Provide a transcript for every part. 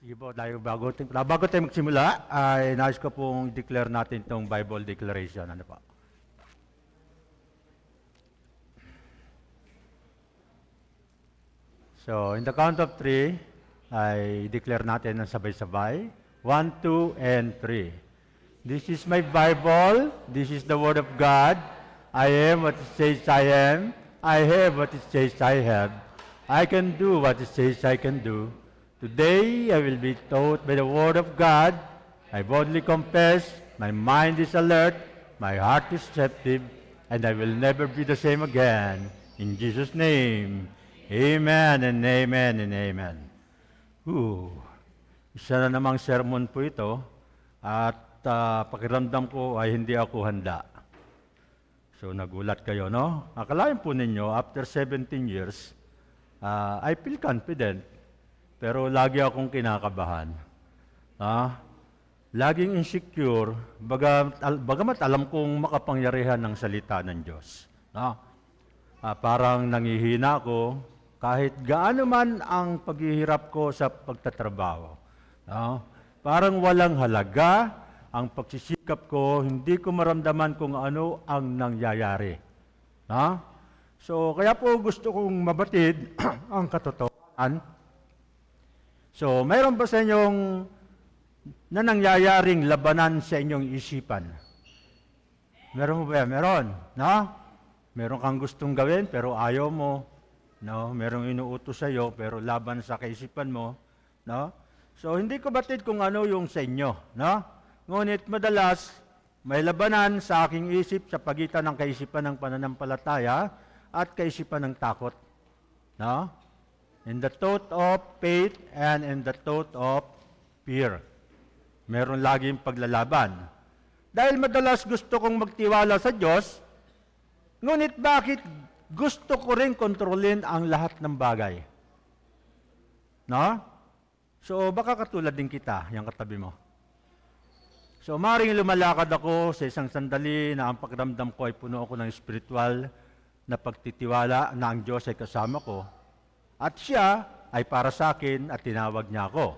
Sige po, bago tayo magsimula, ay nais ko pong i-declare natin itong Bible Declaration. Ano po? So, in the count of three, ay declare natin ng sabay-sabay. 1, 2, and 3. This is my Bible. This is the Word of God. I am what it says I am. I have what it says I have. I can do what it says I can do. Today, I will be taught by the Word of God. I boldly confess, my mind is alert, my heart is receptive, and I will never be the same again. In Jesus' name, amen and amen and amen. Isa na namang sermon po ito, at pakiramdam ko ay hindi ako handa. So nagulat kayo, no? Akalain po ninyo, after 17 years, I feel confident. Pero lagi akong kinakabahan. Laging insecure, bagamat alam kong makapangyarihan ng salita ng Diyos. Parang nangihina ako kahit gaano man ang paghihirap ko sa pagtatrabaho. Parang walang halaga ang pagsisikap ko, hindi ko maramdaman kung ano ang nangyayari. So, kaya po gusto kong mabatid ang katotohanan. So, mayroon ba sa inyong na nangyayaring labanan sa inyong isipan? Meron mo ba yan? Meron. No? Meron kang gustong gawin pero ayaw mo. No? Merong inuutos sa iyo pero laban sa kaisipan mo. No? So, hindi ko batid kung ano yung sa inyo. No? Ngunit madalas, may labanan sa aking isip sa pagitan ng kaisipan ng pananampalataya at kaisipan ng takot. No? In the thought of faith and in the thought of fear. Meron laging paglalaban. Dahil madalas gusto kong magtiwala sa Diyos, ngunit bakit gusto ko rin kontrolin ang lahat ng bagay? No? So, baka katulad din kita, yung katabi mo. So, maring lumalakad ako sa isang sandali na ang pakiramdam ko ay puno ako ng spiritual na pagtitiwala na ang Diyos ay kasama ko. At siya ay para sa akin at tinawag niya ako.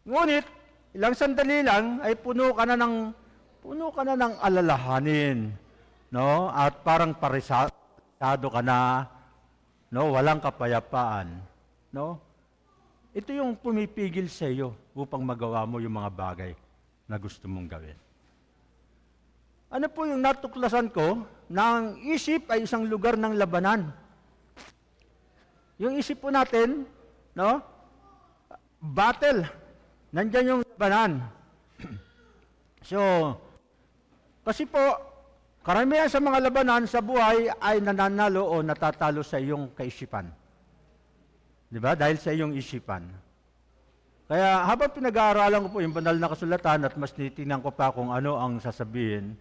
Ngunit, ilang sandali lang ay puno ka na ng alalahanin, no? At parang parisado ka na, no? Walang kapayapaan, no? Ito yung pumipigil sa iyo upang magawa mo yung mga bagay na gusto mong gawin. Ano po yung natuklasan ko na ang isip ay isang lugar ng labanan? Yung isip po natin, no? Battle. Nandiyan yung labanan. So, kasi po, karamihan sa mga labanan sa buhay ay nananalo o natatalo sa iyong kaisipan. Di ba? Dahil sa iyong isipan. Kaya habang pinag-aaralan ko po yung banal na kasulatan at mas titingnan ko pa kung ano ang sasabihin,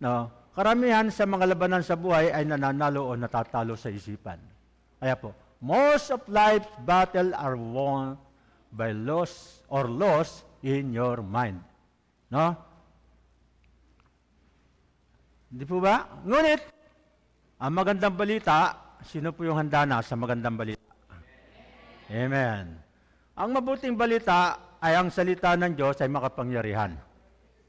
no? Karamihan sa mga labanan sa buhay ay nananalo o natatalo sa isipan. Kaya po, most of life's battle are won by loss in your mind. No? Hindi po ba? Ngunit, ang magandang balita, sino po yung handa na sa magandang balita? Amen. Ang mabuting balita ay ang salita ng Diyos ay makapangyarihan.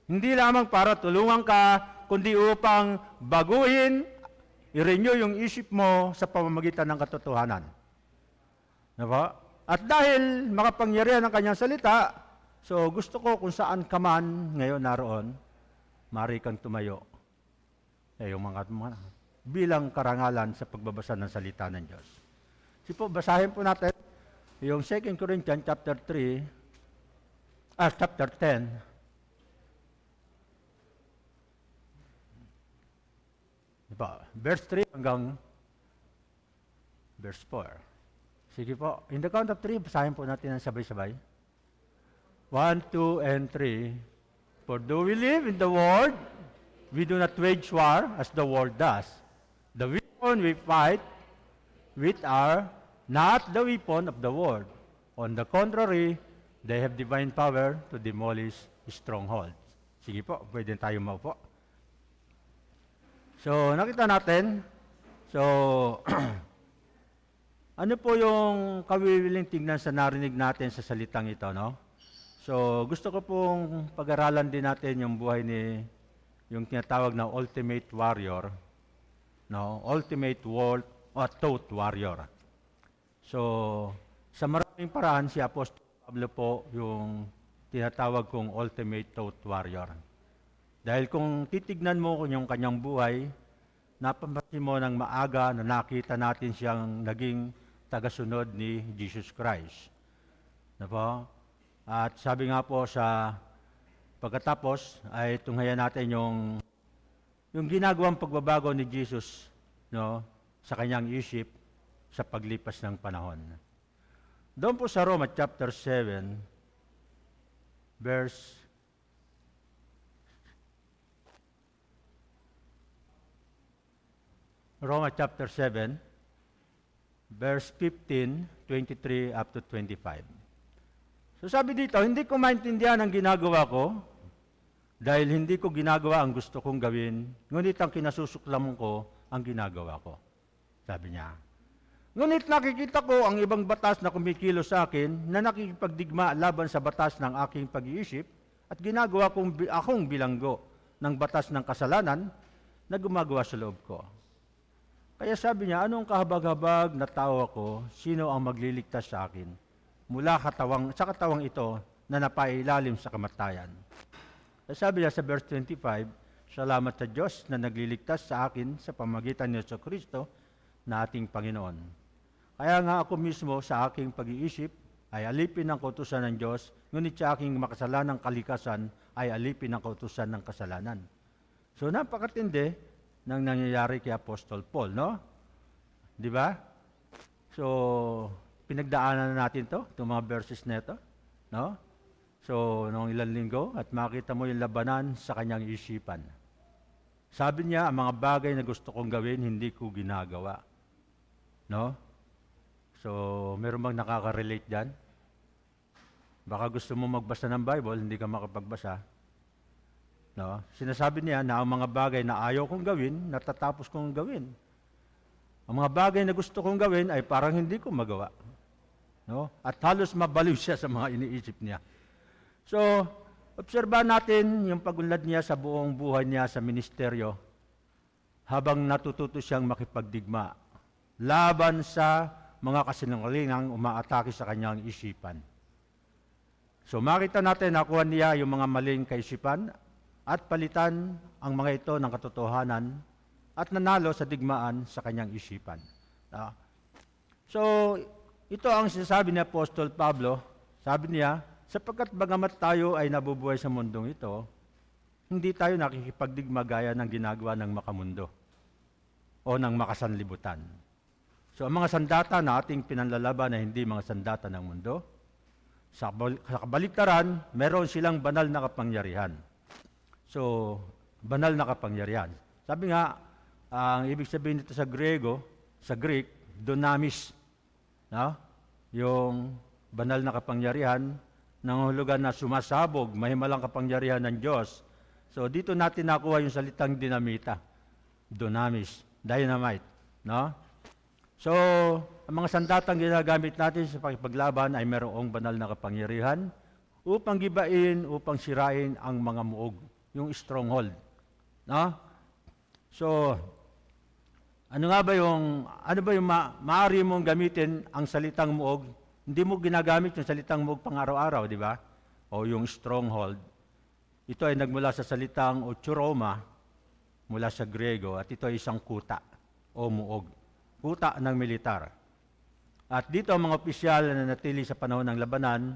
Hindi lamang para tulungan ka, kundi upang baguhin, i-renew yung isip mo sa pamamagitan ng katotohanan. Diba? At dahil makapangyarihan ang kanyang salita, so gusto ko kung saan ka man ngayon naroon, maaari kang tumayo. Yung mga bilang karangalan sa pagbabasa ng salita ng Diyos. Po, basahin po natin yung 2 Corinthians chapter 10. Diba? Verse 3 hanggang verse 4. Sige po. In the count of 3, basahin po natin ang sabay-sabay. 1, 2, and 3. For though we live in the world, we do not wage war as the world does. The weapon we fight with are not the weapon of the world. On the contrary, they have divine power to demolish strongholds. Sige po, pwede tayo maupo. So, nakita natin. So, Ano po yung kawiwiling tingnan sa narinig natin sa salitang ito, no? So, gusto ko pong pag-aralan din natin yung buhay ni, yung tinatawag na ultimate warrior, no? Ultimate world or thought warrior. So, sa maraming paraan, si Apostol Pablo po yung tinatawag kong ultimate thought warrior. Dahil kung titignan mo yung kanyang buhay, napapansin mo ng maaga na nakita natin siyang naging tagasunod ni Jesus Christ. Na po? At sabi nga po sa pagkatapos ay tunghayan natin yung ginagawang pagbabago ni Jesus, no, sa kanyang isip sa paglipas ng panahon. Doon po sa Roma chapter 7, verse Roma chapter 7, verse 15, 23 up to 25. So sabi dito, hindi ko maintindihan ang ginagawa ko dahil hindi ko ginagawa ang gusto kong gawin, ngunit ang kinasusuklam ko ang ginagawa ko. Sabi niya. Ngunit nakikita ko ang ibang batas na kumikilos sa akin na nakikipagdigma laban sa batas ng aking pag-iisip at ginagawa akong bilanggo ng batas ng kasalanan na gumagawa sa loob ko. Kaya sabi niya, anong kahabag-habag na tao ako, sino ang magliligtas sa akin mula sa katawang ito na napailalim sa kamatayan? Kaya sabi niya sa verse 25, salamat sa Diyos na nagliligtas sa akin sa pamagitan ni Yesu Kristo na ating Panginoon. Kaya nga ako mismo sa aking pag-iisip ay alipin ng kautusan ng Diyos, ngunit sa aking makasalanang kalikasan ay alipin ng kautusan ng kasalanan. So napakatindi nang nangyayari kay Apostol Paul, no? Di ba? So, pinagdaanan na natin to, itong mga verses na ito, no? So, noong ilang linggo, at makita mo yung labanan sa kanyang isipan. Sabi niya, ang mga bagay na gusto kong gawin, hindi ko ginagawa. No? So, meron bang nakaka-relate dyan? Baka gusto mo magbasa ng Bible, hindi ka makapagbasa. No? Sinasabi niya na ang mga bagay na ayaw kong gawin, natatapos kong gawin. Ang mga bagay na gusto kong gawin ay parang hindi ko magawa. No? At halos mabaliw siya sa mga iniisip niya. So, obserbahan natin yung pagunlad niya sa buong buhay niya sa ministeryo habang natututo siyang makipagdigma laban sa mga kasinungalingang umaatake sa kanyang isipan. So, makita natin nakuha niya yung mga maling kaisipan at palitan ang mga ito ng katotohanan at nanalo sa digmaan sa kanyang isipan. So, ito ang sinasabi ni Apostol Pablo. Sabi niya, sapagkat bagamat tayo ay nabubuhay sa mundong ito, hindi tayo nakikipagdigma gaya ng ginagawa ng makamundo o ng makasanlibutan. So, ang mga sandata na ating pinanlalaban ay hindi mga sandata ng mundo. Sa kabaliktaran, meron silang banal na kapangyarihan. So, banal na kapangyarihan. Sabi nga, ang ibig sabihin nito sa Greek, dunamis. No? Yung banal na kapangyarihan, nangahulugan na sumasabog, mahimalang kapangyarihan ng Diyos. So, dito natin nakuha yung salitang dinamita. Dunamis, dynamite. No? So, ang mga sandatang ginagamit natin sa pakipaglaban ay mayroong banal na kapangyarihan upang gibain, upang sirain ang mga muog, yung stronghold. No? So, ano ba yung maaari mong gamitin ang salitang muog? Hindi mo ginagamit yung salitang muog pang-araw-araw, di ba? O yung stronghold. Ito ay nagmula sa salitang ochuroma, mula sa Grego, at ito ay isang kuta o muog. Kuta ng militar. At dito ang mga opisyal na natili sa panahon ng labanan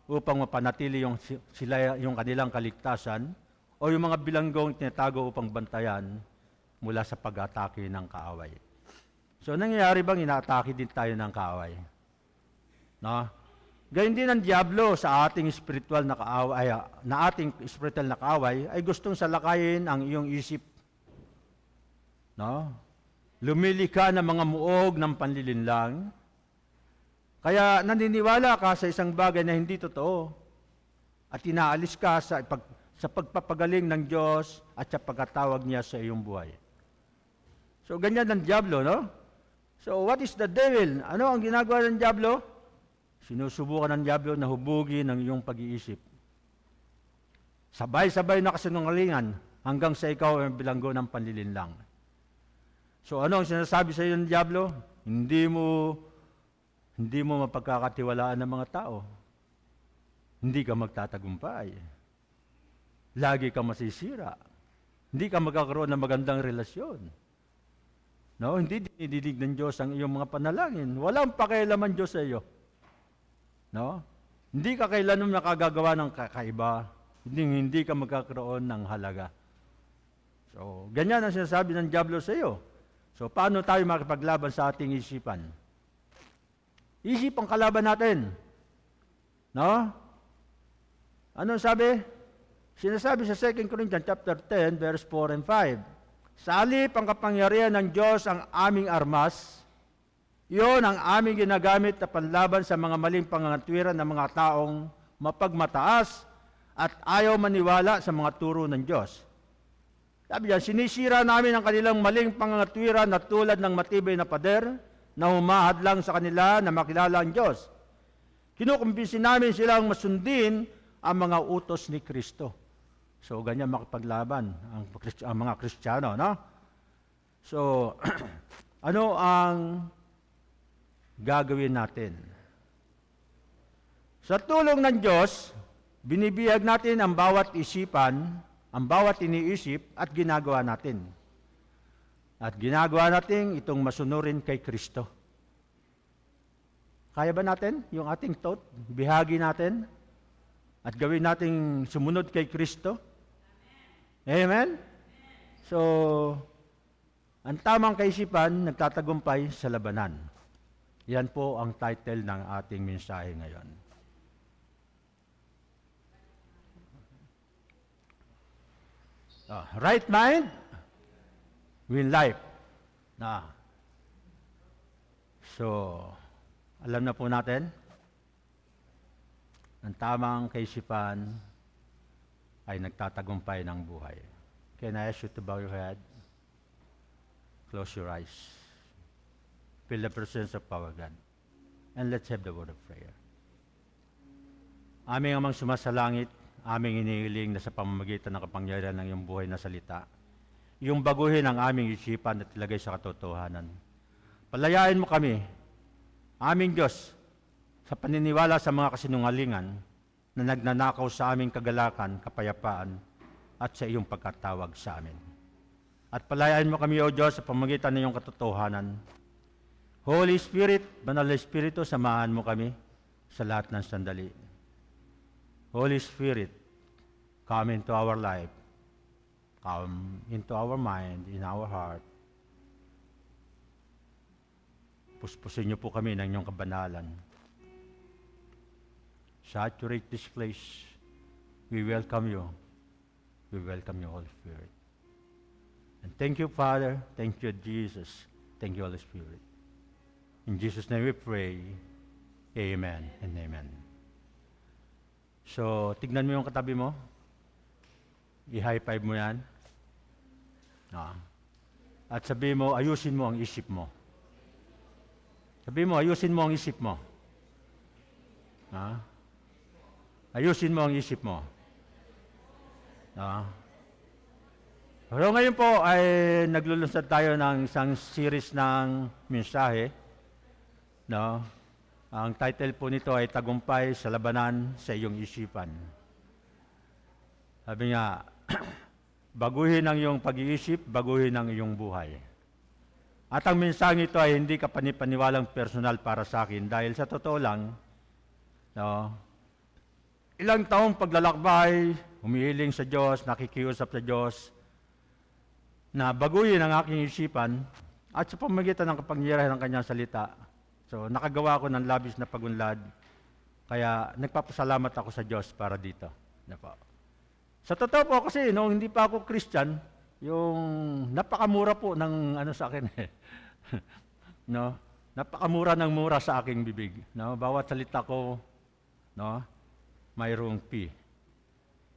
upang mapanatili yung kanilang kaligtasan, o yung mga bilanggong tinatago upang bantayan mula sa pag-atake ng kaaway. So, nangyayari bang inaatake din tayo ng kaaway? No? Gayun din ang Diablo sa ating spiritual na kaaway, ay gustong salakayin ang iyong isip. No? Lumili ka ng mga muog ng panlilinlang, kaya naniniwala ka sa isang bagay na hindi totoo at inaalis ka sa pagpapagaling ng Diyos at sa pagkatawag niya sa iyong buhay. So, ganyan ang Diablo, no? So what is the devil? Ano ang ginagawa ng diablo? Sinusubukan ng diablo na hubugin ang iyong pag-iisip. Sabay-sabay na kasinungalingan hanggang sa ikaw ay bilanggo ng panlilinlang. So ano ang sinasabi sa iyo ng diablo? Hindi mo mapagkakatiwalaan ng mga tao. Hindi ka magtatagumpay. Lagi ka masisira. Hindi ka magkakaroon ng magandang relasyon. No, hindi dinidinig ng Diyos ang iyong mga panalangin. Walang pakialaman Diyos sa iyo. No? Hindi ka kailanman nakagagawa ng kakaiba. Hindi ka magkakaroon ng halaga. So, ganyan ang sinasabi ng diablo sa iyo. So, paano tayo makipaglaban sa ating isipan? Isip ang kalaban natin. No? Ano sabi? Sinasabi sa 2 Corinthians chapter 10, verse 4 and 5. Sa halip ang kapangyarihan ng Diyos ang aming armas, iyon ang aming ginagamit na panlaban sa mga maling pangangatwiran ng mga taong mapagmataas at ayaw maniwala sa mga turo ng Diyos. Sabi niya, sinisira namin ang kanilang maling pangangatwiran na tulad ng matibay na pader na humahadlang sa kanila na makilala ang Diyos. Kinukumbinsi namin silang masundin ang mga utos ni Kristo. So, ganyan makipaglaban ang mga Kristiyano, no? So, ano ang gagawin natin? Sa tulong ng Diyos, binibihag natin ang bawat isipan, ang bawat iniisip at ginagawa natin. At ginagawa natin itong masunurin kay Kristo. Kaya ba natin yung ating thought? Bihagi natin? At gawin nating sumunod kay Kristo? Amen? So, ang tamang kaisipan, nagtatagumpay sa labanan. Yan po ang title ng ating mensahe ngayon. Right mind, win life. So, alam na po natin, ang tamang kaisipan ay nagtatagumpay ng buhay. Can I ask you to bow your head? Close your eyes. Feel the presence of our God. And let's have the word of prayer. Aming amang sumasalangit, aming inihiling na sa pamamagitan ng kapangyarihan ng iyong buhay na salita, iyong baguhin ang aming isipan at ilagay sa katotohanan. Palayain mo kami, aming Diyos, sa paniniwala sa mga kasinungalingan na nagnanakaw sa aming kagalakan, kapayapaan, at sa iyong pagkatawag sa amin. At palayain mo kami, O Diyos, sa pamamagitan ng iyong katotohanan. Holy Spirit, Banal na Espiritu, samahan mo kami sa lahat ng sandali. Holy Spirit, come into our life, come into our mind, in our heart. Puspusin niyo po kami ng inyong kabanalan. Saturate this place. We welcome you. We welcome you, Holy Spirit. And thank you, Father. Thank you, Jesus. Thank you, Holy Spirit. In Jesus' name we pray. Amen and amen. So, tignan mo yung katabi mo. I-high five mo yan. At sabi mo, ayusin mo ang isip mo. Sabi mo, ayusin mo ang isip mo. Ayusin mo ang isip mo. Pero ngayon po ay naglulunsad tayo ng isang series ng mensahe. No? Ang title po nito ay Tagumpay sa Labanan sa Iyong Isipan. Sabi nga, baguhin ang iyong pag-iisip, baguhin ang iyong buhay. At ang mensahe ito ay hindi kapanipaniwalang personal para sa akin dahil sa totoo lang, no, ilang taong paglalakbay, humihiling sa Diyos, nakikiusap sa Diyos, na baguhin ang aking isipan at sa pamamagitan ng kapangyarihan ng kanyang salita. So, nakagawa ko ng labis na pagunlad, kaya nagpapasalamat ako sa Diyos para dito. Sa totoo po kasi, no, hindi pa ako Christian, yung napakamura po ng sa akin no? Napakamura ng mura sa aking bibig. No? Bawat salita ko, no, mayroong fee.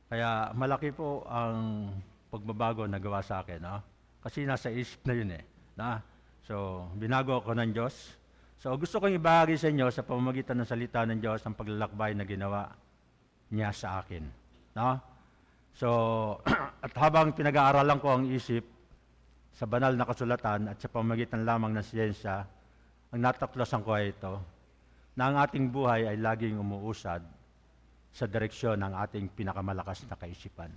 Kaya malaki po ang pagbabago na gawa sa akin. No? Kasi nasa isip na yun . So, binago ako ng Diyos. So, gusto kong ibahagi sa inyo sa pamamagitan ng salita ng Diyos ang paglalakbay na ginawa niya sa akin. No? So, at habang pinag-aaralan ko ang isip sa banal na kasulatan at sa pamamagitan lamang ng siyensya, ang natuklasan ko ay ito, na ang ating buhay ay laging umuusad sa direksyon ng ating pinakamalakas na kaisipan.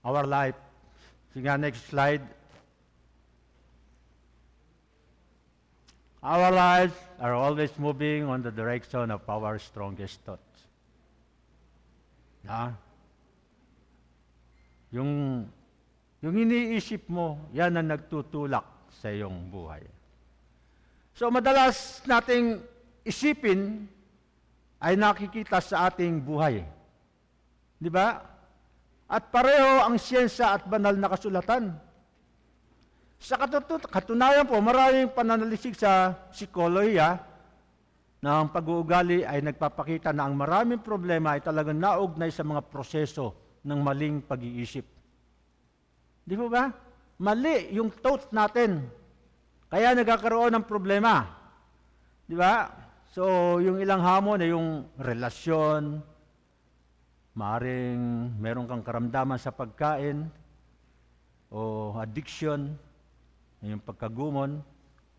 Our life, sige nga, next slide. Our lives are always moving on the direction of our strongest thoughts. Yung iniisip mo, yan ang nagtutulak sa iyong buhay. So madalas nating isipin ay nakikita sa ating buhay. Di ba? At pareho ang siyensya at banal na kasulatan. Sa katunayan po, maraming pananalisik sa psikolohiya na ang pag-uugali ay nagpapakita na ang maraming problema ay talagang naugnay sa mga proseso ng maling pag-iisip. Di po ba? Mali yung thoughts natin. Kaya nagkakaroon ng problema. Di ba? So, yung ilang hamon ay yung relasyon, maaring meron kang karamdaman sa pagkain, o addiction, yung pagkagumon,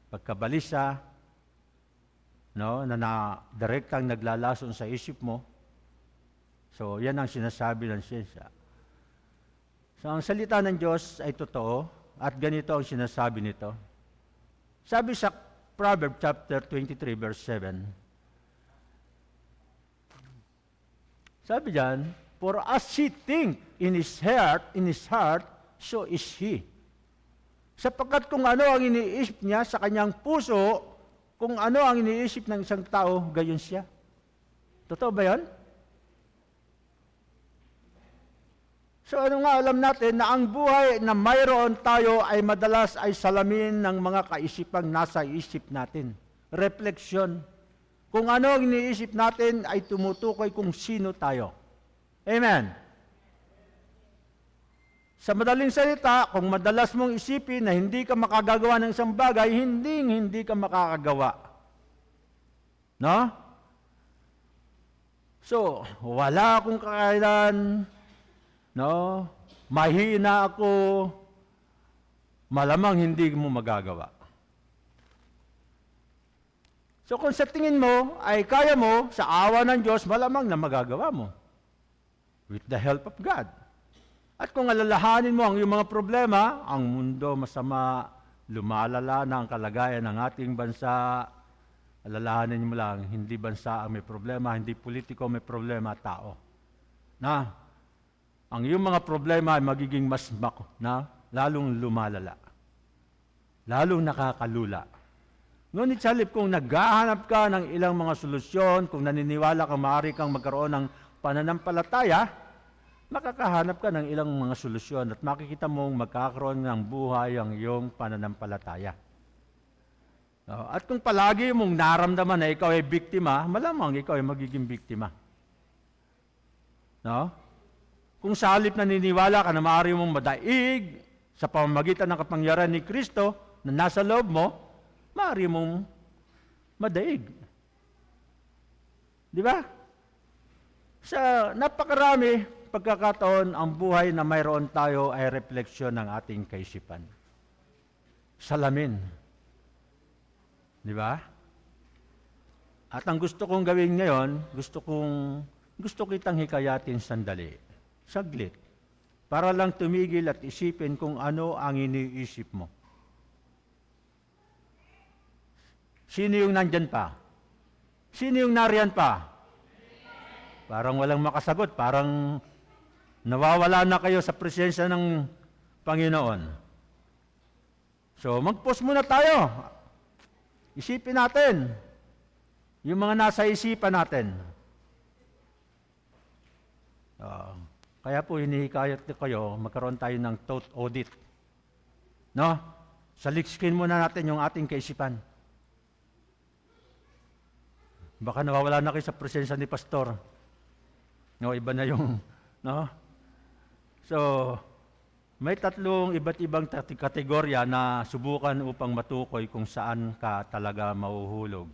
pagkabalisa, no, na direktang naglalason sa isip mo. So, yan ang sinasabi ng siyensya. So, ang salita ng Diyos ay totoo at ganito ang sinasabi nito. Sabi sa Proverbs chapter 23 verse 7, sabi diyan, for as he think in his heart, so is he. Sapagkat kung ano ang iniisip niya sa kanyang puso, kung ano ang iniisip ng isang tao, gayon siya. Totoo ba yan? So ano nga alam natin na ang buhay na mayroon tayo ay madalas ay salamin ng mga kaisipang nasa isip natin. Refleksyon. Kung ano ang iniisip natin ay tumutukoy kung sino tayo. Amen. Sa madaling salita, kung madalas mong isipin na hindi ka makagagawa ng isang bagay, hindi ka makakagawa. No? So, wala akong kakayanan, no? Mahina ako, malamang hindi mo magagawa. So, kung sa tingin mo ay kaya mo, sa awa ng Diyos, malamang na magagawa mo. With the help of God. At kung alalahanin mo ang iyong mga problema, ang mundo masama, lumalala na ang kalagayan ng ating bansa, alalahanin mo lang, hindi bansa ang may problema, hindi politiko may problema, tao. Na, ang iyong mga problema ay magiging mas lalong lumalala, lalong nakakalula. Ngunit sa halip kung naghahanap ka ng ilang mga solusyon, kung naniniwala kang maaari kang magkaroon ng pananampalataya, makakahanap ka ng ilang mga solusyon at makikita mong magkakaroon ng buhay ang iyong pananampalataya. At kung palagi mong naramdaman na ikaw ay biktima, malamang ikaw ay magiging biktima. No? Kung sa halip naniniwala ka na maaari mong madaig sa pamamagitan ng kapangyarihan ni Kristo na nasa loob mo, maaari mong madaig. Di ba? Sa napakarami pagkakataon, ang buhay na mayroon tayo ay refleksyon ng ating kaisipan. Salamin. Di ba? At ang gusto kong gawin ngayon, gusto kitang hikayatin sandali. Saglit. Para lang tumigil at isipin kung ano ang iniisip mo. Sino yung nandyan pa? Sino yung nariyan pa? Parang walang makasagot. Parang nawawala na kayo sa presensya ng Panginoon. So, mag-pause muna tayo. Isipin natin yung mga nasa isipan natin. Kaya po, hinihikayat kayo, magkaroon tayo ng thought audit. No? Salikskin muna natin yung ating kaisipan. Baka nawawala na kayo sa presensya ni Pastor. No, iba na yung, no? So, May tatlong iba't ibang kategorya na subukan upang matukoy kung saan ka talaga mahuhulog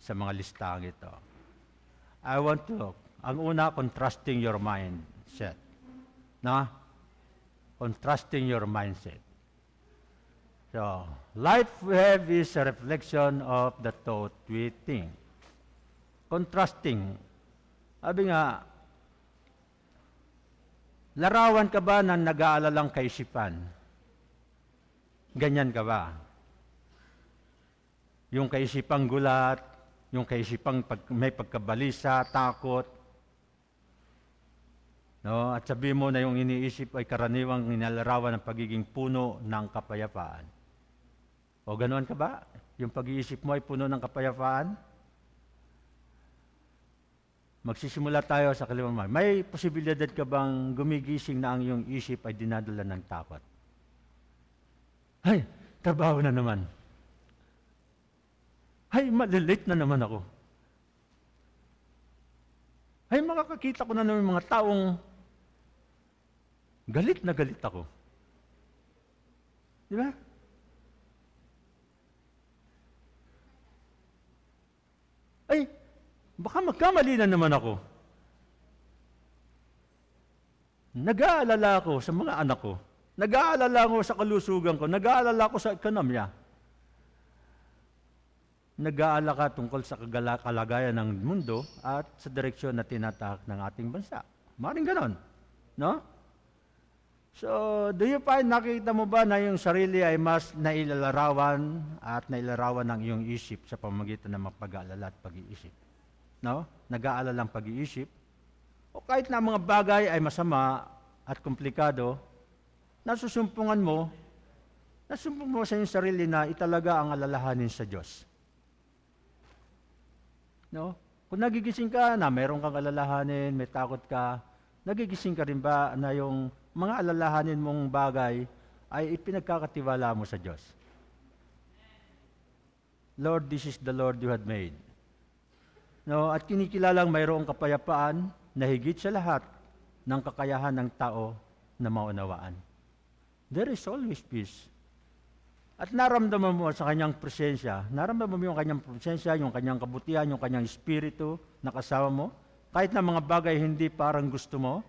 sa mga listang ito. I want to, ang una, contrasting your mindset. Na? Contrasting your mindset. So, life we have is a reflection of the thought we think. Contrasting. Sabi nga, larawan ka ba ng nag-aalalang kaisipan? Ganyan ka ba? Yung kaisipang gulat, yung kaisipang may pagkabalisa, takot, no? At sabi mo na yung iniisip ay karaniwang nilalarawan ng pagiging puno ng kapayapaan. O ganoon ka ba? Yung pag-iisip mo ay puno ng kapayapaan? Magsisimula tayo sa kalimang. May posibilidad ka bang gumigising na ang iyong isip ay dinadala ng takot? Ay, trabaho na naman. Ay, malilate na naman ako. Ay, makakakita ko na naman mga taong galit na galit ako. Di ba? Ay, baka magkamali na naman ako. Nag-aalala ako sa mga anak ko. Nag-aalala ako sa kalusugan ko. Nag-aalala ako sa ekonomiya. Nag-aalala ka tungkol sa kalagayan ng mundo at sa direksyon na tinatahak ng ating bansa. Maring ganon. No? So, do you find, nakita mo ba na yung sarili ay mas nailalarawan at nailalarawan ng iyong isip sa pamamagitan ng pag-aalala at pag-iisip? No? Nag-aalalang pag-iisip. O kahit na mga bagay ay masama at komplikado, nasusumpungan mo sa iyong sarili na italaga ang alalahanin sa Diyos. No? Kung nagigising ka na mayroon kang alalahanin, may takot ka, nagigising ka rin ba na yung mga alalahanin mong bagay ay ipinagkakatiwala mo sa Diyos? Lord, this is the Lord you had made. No, at kinikilalang mayroong kapayapaan na higit sa lahat ng kakayahan ng tao na maunawaan. There is always peace. At naramdaman mo sa kanyang presensya, naramdaman mo yung kanyang presensya, yung kanyang kabutihan, yung kanyang espiritu na kasama mo, kahit na mga bagay hindi parang gusto mo.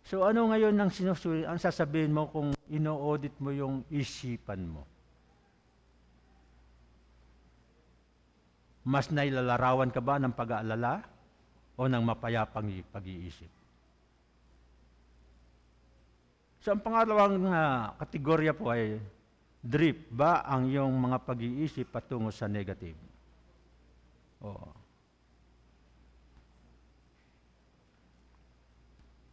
So ano ngayon ang sasabihin mo kung ino-audit mo yung isipan mo? Mas nailalarawan ka ba ng pag-aalala o ng mapayapang pag-iisip? So ang pangalawang kategorya po ay drift ba ang iyong mga pag-iisip patungo sa negative?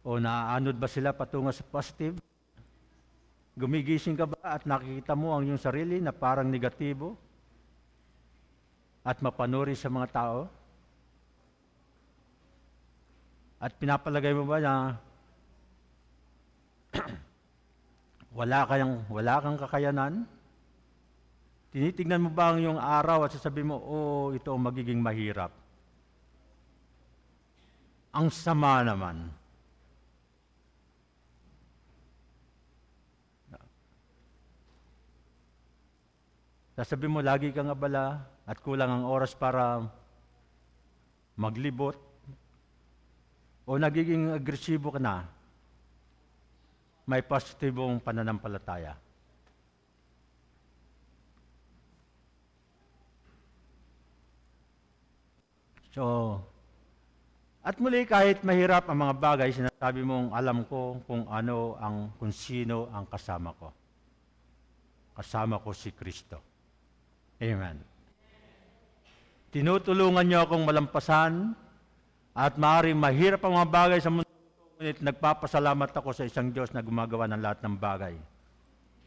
O naaanod ba sila patungo sa positive? Gumigising ka ba at nakikita mo ang iyong sarili na parang negatibo at mapanuri sa mga tao? At pinapalagay mo ba na wala kang kakayanan? Tinitingnan mo ba ang iyong araw at sasabihin mo, ito ang magiging mahirap? Ang sama naman. Sasabihin mo, lagi kang abala at kulang ang oras para maglibot o nagiging agresibo ka na, may positibong pananampalataya. So, at muli kahit mahirap ang mga bagay, sinasabi mong alam ko kung sino ang kasama ko. Kasama ko si Kristo. Amen. Tinutulungan niyo akong malampasan at maaaring mahirap ang mga bagay sa mundo, ngunit nagpapasalamat ako sa isang Diyos na gumagawa ng lahat ng bagay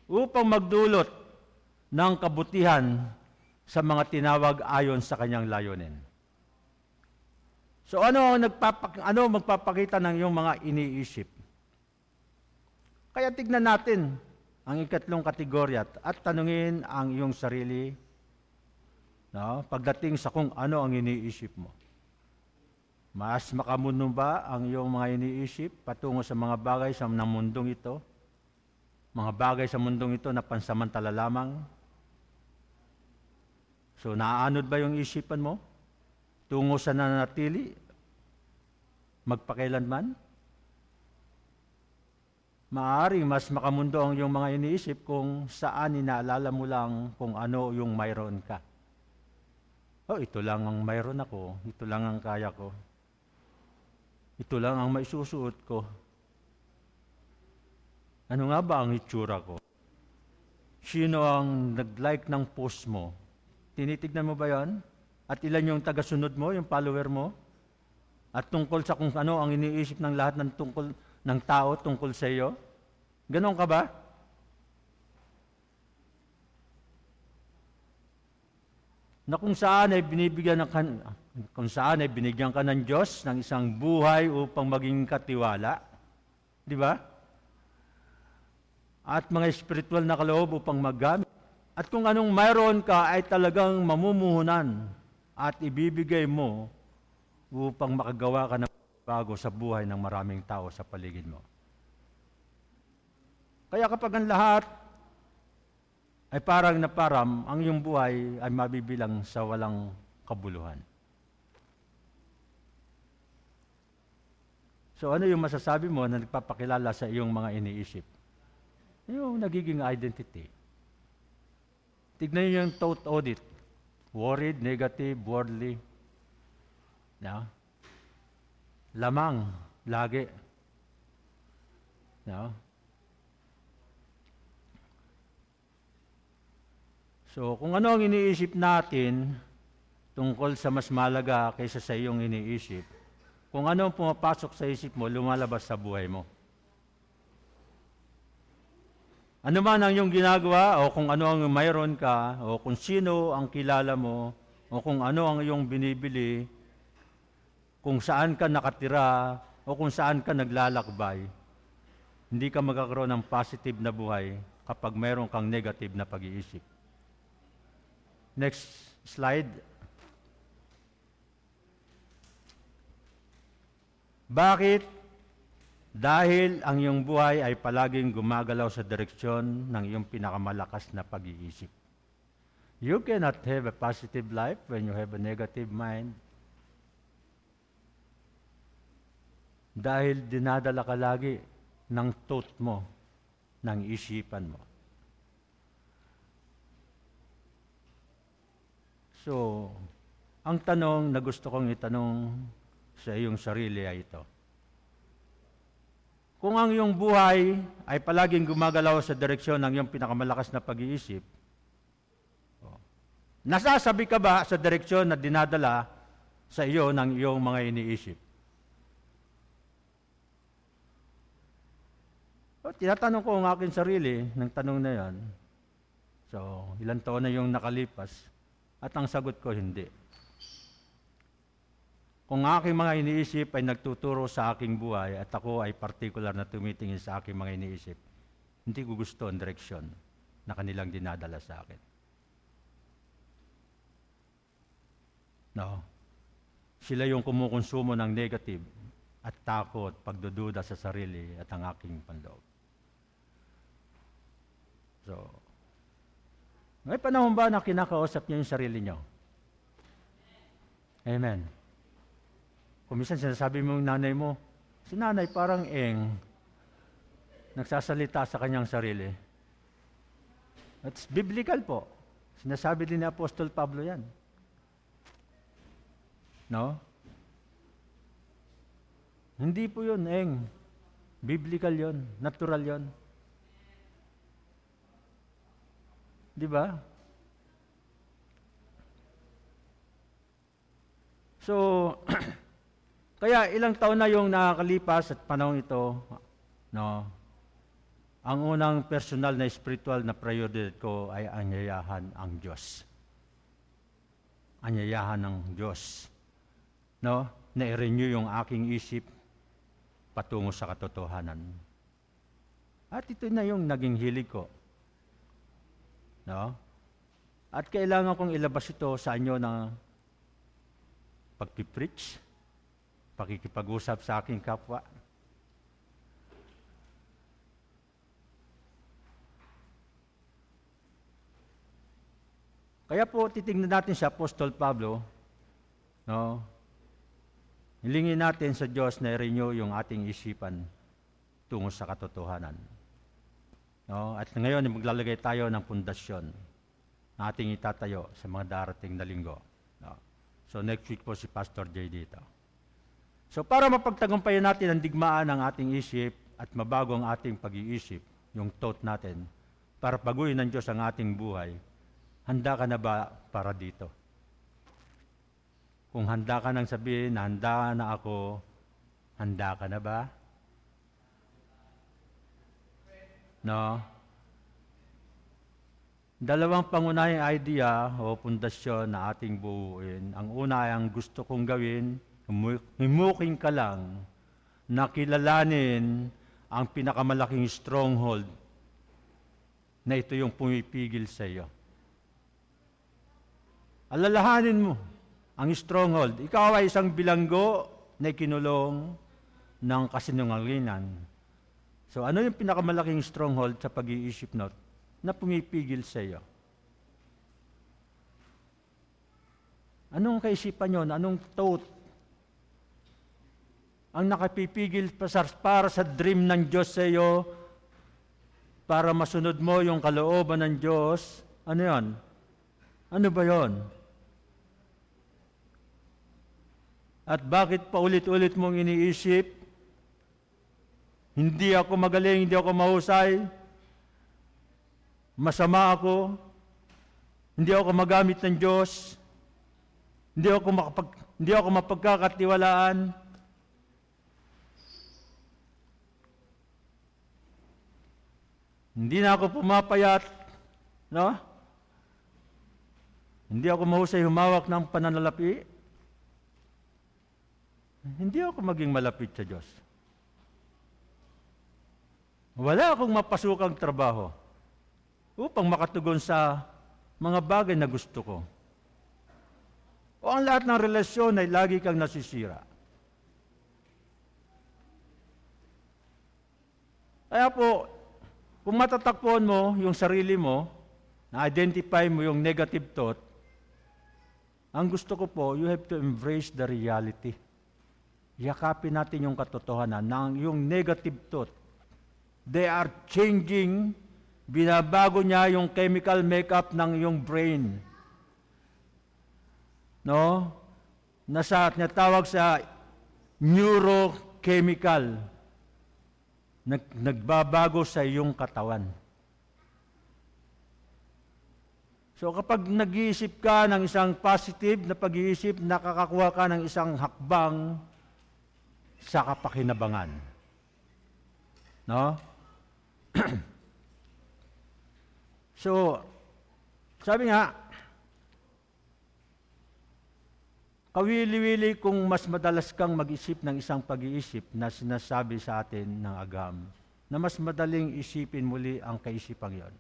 upang magdulot ng kabutihan sa mga tinawag ayon sa kanyang layunin. So ano magpapakita ng iyong mga iniisip? Kaya tignan natin ang ikatlong kategorya at tanungin ang iyong sarili, No? Pagdating sa kung ano ang iniisip mo. Mas makamuno ba ang iyong mga iniisip patungo sa mga bagay sa ng mundong ito? Mga bagay sa mundong ito na pansamantala lamang? So, naaanod ba yung isipan mo? Tungo sa nananatili? Magpakailanman? Maaaring mas makamundo ang iyong mga iniisip kung saan inaalala mo lang kung ano yung mayroon ka. Oh, ito lang ang mayroon ako. Ito lang ang kaya ko. Ito lang ang maisusuot ko. Ano nga ba ang itsura ko? Sino ang nag-like ng post mo? Tinitignan mo ba yan? At ilan yung tagasunod mo, yung follower mo? At tungkol sa kung ano ang iniisip ng lahat ng tao tungkol sa iyo? Ganon ka ba? Na kung saan ay binigyan ka ng Diyos ng isang buhay upang maging katiwala, di ba? At mga espiritual na kaloob upang maggamit. At kung anong mayroon ka ay talagang mamumuhunan at ibibigay mo upang makagawa ka ng bago sa buhay ng maraming tao sa paligid mo. Kaya kapag ang lahat ay parang naparam, ang iyong buhay ay mabibilang sa walang kabuluhan. So ano yung masasabi mo na nagpapakilala sa iyong mga iniisip? Yung nagiging identity. Tignan niyo yung thought audit. Worried, negative, worldly. No? Lamang, lagi. No? So, kung ano ang iniisip natin tungkol sa mas malaga kaysa sa iyong iniisip, kung ano ang pumapasok sa isip mo, lumalabas sa buhay mo. Ano man ang iyong ginagawa, o kung ano ang mayroon ka, o kung sino ang kilala mo, o kung ano ang iyong binibili, kung saan ka nakatira, o kung saan ka naglalakbay, hindi ka magkakaroon ng positive na buhay kapag mayroon kang negative na pag-iisip. Next slide. Bakit? Dahil ang iyong buhay ay palaging gumagalaw sa direksyon ng iyong pinakamalakas na pag-iisip. You cannot have a positive life when you have a negative mind. Dahil dinadala ka lagi ng thought mo, ng isipan mo. So, ang tanong na gusto kong itanong sa iyong sarili ay ito. Kung ang iyong buhay ay palaging gumagalaw sa direksyon ng iyong pinakamalakas na pag-iisip, nasasabi ka ba sa direksyon na dinadala sa iyo ng iyong mga iniisip? Tinatanong ko ang aking sarili ng tanong na yan. So, ilang taon na yung nakalipas, at ang sagot ko, hindi. Kung aking mga iniisip ay nagtuturo sa aking buhay at ako ay particular na tumitingin sa aking mga iniisip, hindi ko gusto ang direksyon na kanilang dinadala sa akin. No. Sila yung kumukonsumo ng negative at takot, pagdududa sa sarili at ang aking panloob. So, may panahon ba na kinakausap niyo yung sarili niyo? Amen. Kung minsan sinasabi mo yung nanay mo, si nanay parang nagsasalita sa kanyang sarili. It's biblical po. Sinasabi din ni Apostol Pablo yan. No? Hindi po yun, biblical yun, natural yun. Di ba? So, kaya ilang taon na yung nakakalipas at panahon ito, no? Ang unang personal na spiritual na prioridad ko ay anyayahan ang Diyos. Anyayahan ng Diyos. No? Na-renew yung aking isip patungo sa katotohanan. At ito na yung naging hilig ko. No? At kailangan kong ilabas ito sa inyo ng pagpipreach, pakikipag-usap sa aking kapwa. Kaya po, titignan natin si Apostol Pablo, no? Hilingin natin sa Diyos na i-renew yung ating isipan tungo sa katotohanan. No? At ngayon, maglalagay tayo ng pundasyon na ating itatayo sa mga darating na linggo. No? So next week po si Pastor Jay dito. So para mapagtagumpayan natin ang digmaan ng ating isip at mabago ang ating pag-iisip, yung thought natin, para paguhin ng Diyos ang ating buhay, handa ka na ba para dito? Kung handa ka nang sabihin na handa na ako, handa ka na ba? No? Dalawang pangunahing idea o pundasyon na ating buuin. Ang una ay ang gusto kong gawin, himuking ka lang na kilalanin ang pinakamalaking stronghold na ito yung pumipigil sa iyo. Alalahanin mo ang stronghold. Ikaw ay isang bilanggo na kinulong ng kasinungalingan. So ano yung pinakamalaking stronghold sa pag-iisip na pumipigil sa iyo? Anong kaisipan yun? Anong thought? Ang nakapipigil para sa dream ng Diyos sa iyo, para masunod mo yung kalooban ng Diyos, ano yun? Ano ba yun? At bakit paulit-ulit mong iniisip, hindi ako magaling, hindi ako mahusay, masama ako, hindi ako magamit ng Diyos, hindi ako mapagkakatiwalaan. Hindi na ako pumapayat, no? Hindi ako mahusay humawak ng pananalapi. Hindi ako maging malapit sa Diyos. Wala akong mapasukang trabaho upang makatugon sa mga bagay na gusto ko. O ang lahat ng relasyon ay lagi kang nasisira. Kaya po, kung matatakpuan mo yung sarili mo, na-identify mo yung negative thought, ang gusto ko po, you have to embrace the reality. Yakapin natin yung katotohanan ng yung negative thought. They are changing, binabago niya yung chemical makeup ng yung brain. No? Natawag sa neurochemical. Nagbabago sa iyong katawan. So kapag nag-iisip ka ng isang positive na pag-iisip, nakakakuha ka ng isang hakbang sa kapakinabangan. No? So, sabi nga, kawili-wili kung mas madalas kang mag-isip ng isang pag-iisip na sinasabi sa atin ng agam, na mas madaling isipin muli ang kaisipang yon.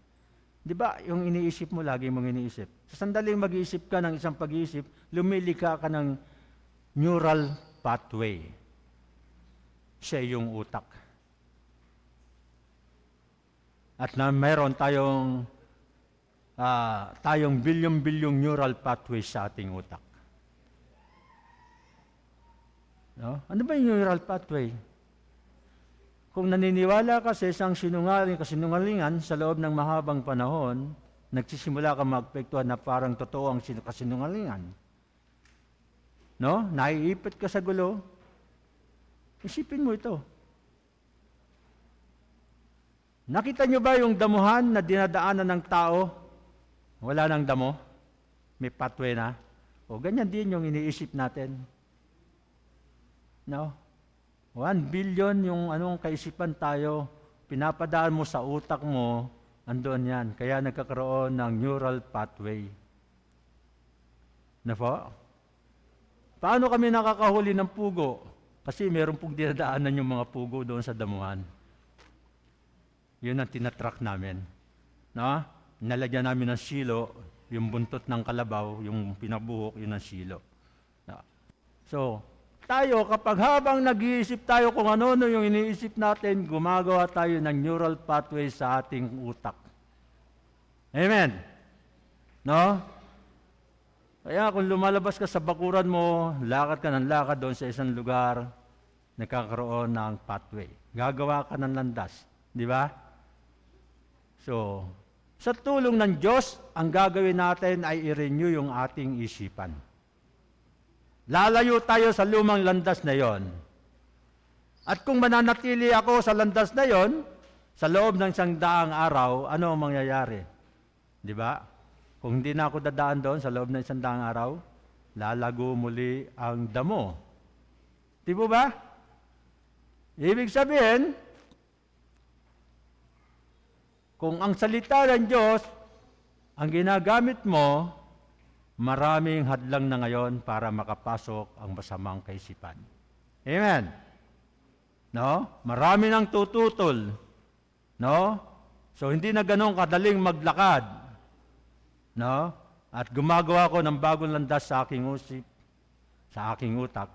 Di ba, yung iniisip mo, lagi mong iniisip. Sa sandaling mag-iisip ka ng isang pag-iisip, lumilika ka ng neural pathway sa iyong utak. At na mayroon tayong bilyong-bilyong neural pathway sa ating utak. No? Ano ba yung neural pathway? Kung naniniwala ka sa isang kasinungalingan sa loob ng mahabang panahon, nagsisimula ka maapektuhan na parang totoo ang kasinungalingan. No? Naiipit ka sa gulo. Isipin mo ito. Nakita niyo ba yung damuhan na dinadaanan ng tao? Wala nang damo? May pathway na? O ganyan din yung iniisip natin. No? 1 billion yung anong kaisipan tayo, pinapadaan mo sa utak mo, andun yan. Kaya nagkakaroon ng neural pathway. Na po? Paano kami nakakahuli ng pugo? Kasi meron pong dinadaanan yung mga pugo doon sa damuhan. Yun ang tinatrack namin. No? Nalagyan namin ng silo, yung buntot ng kalabaw, yung pinabuhok, yun ang silo. So, tayo, kapag habang nag-iisip tayo kung ano yung iniisip natin, gumagawa tayo ng neural pathway sa ating utak. Amen? No? Kaya kung lumalabas ka sa bakuran mo, lakad ka ng lakad doon sa isang lugar, nagkakaroon ng pathway. Gagawa ka ng landas. Di ba? So, sa tulong ng Diyos, ang gagawin natin ay i-renew yung ating isipan. Lalayo tayo sa lumang landas na yon. At kung mananatili ako sa landas na yon, sa loob ng 100 araw, ano ang mangyayari? Di ba? Kung hindi na ako dadaan doon sa loob ng 100 araw, lalago muli ang damo. Di ba? Ibig sabihin, kung ang salita ng Diyos ang ginagamit mo, maraming hadlang na ngayon para makapasok ang masamang kaisipan. Amen? No? Marami nang tututol. No? So, hindi na ganun kadaling maglakad. No? At gumagawa ko ng bagong landas sa aking usip, sa aking utak,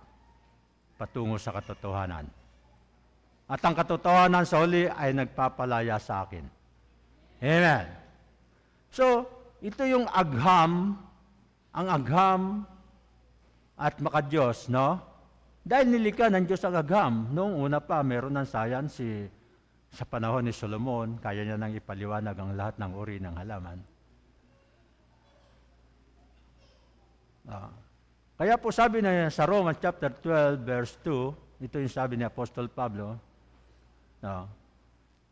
patungo sa katotohanan. At ang katotohanan sa huli ay nagpapalaya sa akin. Amen? So, ito yung agham, ang agham at makadiyos, no? Dahil nilikha ng Diyos ang agham. Noong una pa, meron ng science sa panahon ni Solomon, kaya niya nang ipaliwanag ang lahat ng uri ng halaman. Kaya po sabi na sa Romans chapter 12, verse 2, ito yung sabi ni Apostol Pablo,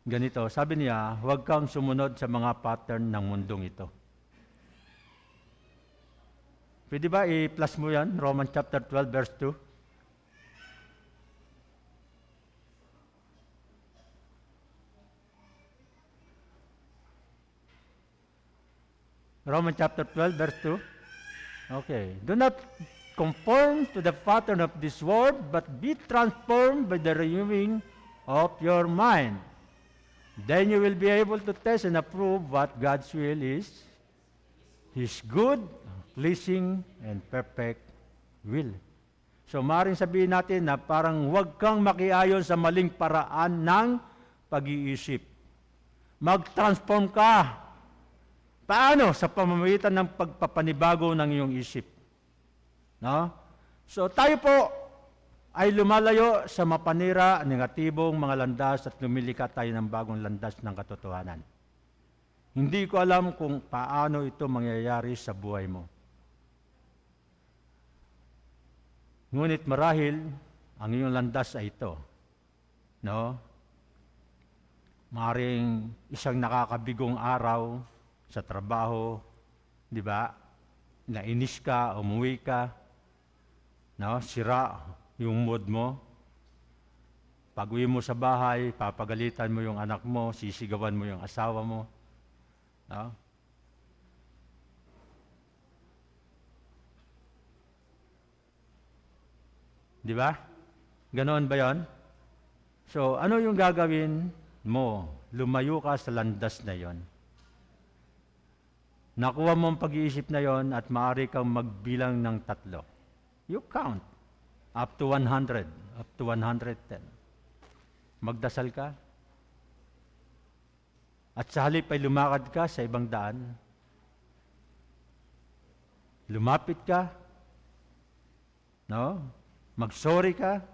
ganito, sabi niya, huwag kang sumunod sa mga pattern ng mundong ito. Pwede ba i-plus mo yan? Romans chapter 12, verse 2. Romans chapter 12, verse 2. Okay. Do not conform to the pattern of this world, but be transformed by the renewing of your mind. Then you will be able to test and approve what God's will is, His good, pleasing, and perfect will. So, maaaring sabihin natin na parang huwag kang makiayon sa maling paraan ng pag-iisip. Mag-transform ka. Paano? Sa pamamagitan ng pagpapanibago ng iyong isip. No? So, tayo po ay lumalayo sa mapanira, negatibong mga landas at lumilika tayo ng bagong landas ng katotohanan. Hindi ko alam kung paano ito mangyayari sa buhay mo. Ngunit marahil, ang iyong landas ay ito. No? Maring isang nakakabigong araw sa trabaho, di ba? Nainis ka, umuwi ka, no? Sira yung mood mo. Pag-uwi mo sa bahay, papagalitan mo yung anak mo, sisigawan mo yung asawa mo. No? Di ba? Ganoon ba yon? So, ano yung gagawin mo? Lumayo ka sa landas na yon. Nakuha mo ang pag-iisip na yon at maaari kang magbilang ng 3. You count. Up to 100. Up to 110. Magdasal ka. At sa halip ay lumakad ka sa ibang daan. Lumapit ka. No? Mag-sorry ka.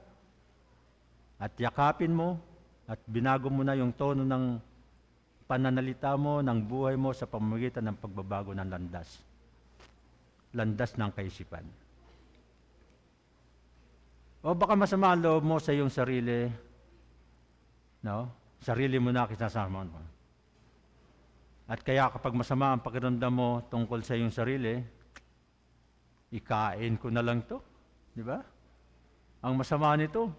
At yakapin mo. At binago mo na yung tono ng pananalita mo, ng buhay mo sa pamamagitan ng pagbabago ng landas. Landas ng kaisipan. O baka masama ang loob mo sa iyong sarili, no? Sarili mo na kinasama mo. At kaya kapag masama ang pakiramdam mo tungkol sa iyong sarili, ikain ko na lang to. Di ba? Ang masama nito,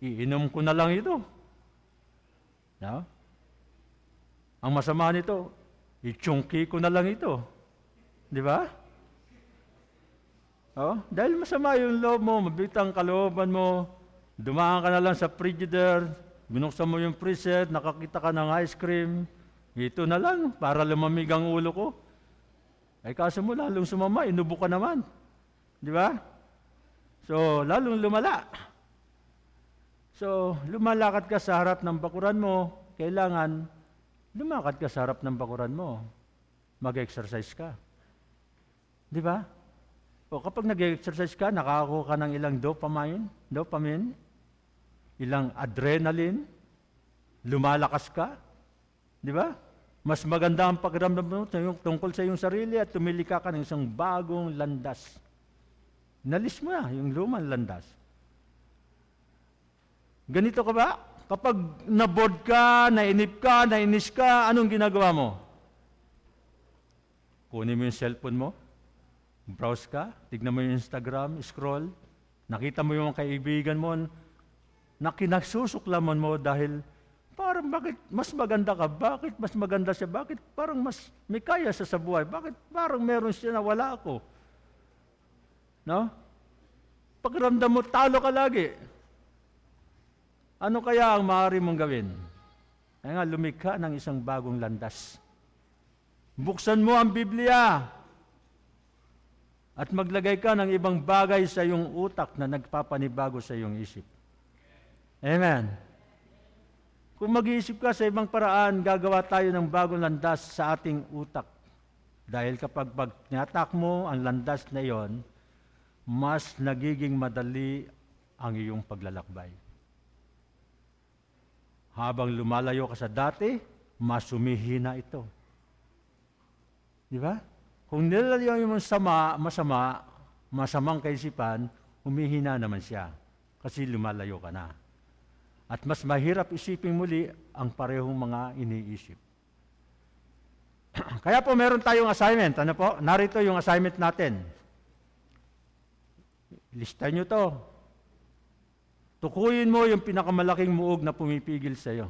iinom ko na lang ito. No? Ang masama nito, itsyungki ko na lang ito. Di ba? Oh, dahil masama yung loob mo, mabitang kalooban mo, dumaan ka na lang sa frigidaire, binuksan mo yung freezer, nakakita ka ng ice cream, ito na lang, para lumamig ang ulo ko. Ay kaso mo lalong sumama, inubo ka naman. Di ba? So, lalong lumala. So, lumalakad ka sa harap ng bakuran mo, kailangan lumakad ka sa harap ng bakuran mo. Mag-exercise ka. Di ba? O kapag nag-exercise ka, nakakakuha ka ng ilang dopamine, ilang adrenaline, lumalakas ka. Di ba? Mas maganda ang pakiramdam mo tungkol sa iyong sarili at tumilika ka ng isang bagong landas. Nalis mo na yung lumang landas. Ganito ka ba? Kapag na-bored ka, nainip ka, nainis ka, anong ginagawa mo? Kunin mo yung cellphone mo, browse ka, tignan mo yung Instagram, scroll, nakita mo yung kaibigan mo na kinagsusuklaman mo dahil parang bakit mas maganda ka? Bakit mas maganda siya? Bakit parang mas may kaya siya sa buhay? Bakit parang meron siya na wala ako? No? Pakiramdam mo, talo ka lagi. Ano kaya ang maaari mong gawin? Kaya nga, lumikha ng isang bagong landas. Buksan mo ang Biblia at maglagay ka ng ibang bagay sa iyong utak na nagpapanibago sa iyong isip. Amen. Kung mag-iisip ka sa ibang paraan, gagawa tayo ng bagong landas sa ating utak. Dahil kapag tinatak mo ang landas na iyon, mas nagiging madali ang iyong paglalakbay. Habang lumalayo ka sa dati, mas humihina ito. Di ba? Kung nilalayo mo masamang kaisipan, humihina naman siya. Kasi lumalayo ka na. At mas mahirap isipin muli ang parehong mga iniisip. Kaya po meron tayong assignment. Ano po? Narito yung assignment natin. Lista nyo to. Tukuyin mo yung pinakamalaking muog na pumipigil sa iyo.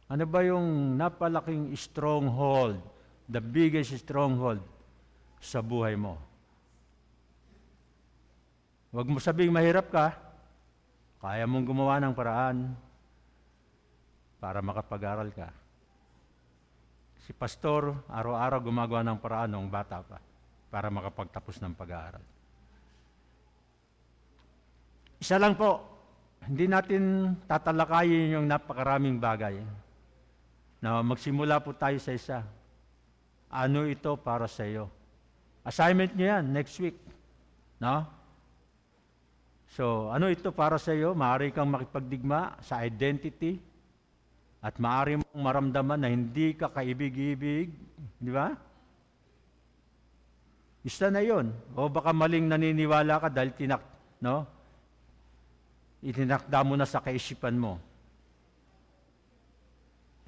Ano ba yung napalaking stronghold, the biggest stronghold sa buhay mo? Huwag mo sabing mahirap ka. Kaya mong gumawa ng paraan para makapag-aral ka. Si pastor, araw-araw gumagawa ng paraan nung bata pa para makapagtapos ng pag-aaral. Isa lang po, hindi natin tatalakayin yung napakaraming bagay. Na magsimula po tayo sa isa. Ano ito para sa iyo? Assignment niyo yan next week. No? So, ano ito para sa iyo? Maaari kang makipagdigma sa identity at maaari mong maramdaman na hindi ka kaibig-ibig. Di ba? Isa na yon. O baka maling naniniwala ka dahil itinakda mo na sa kaisipan mo.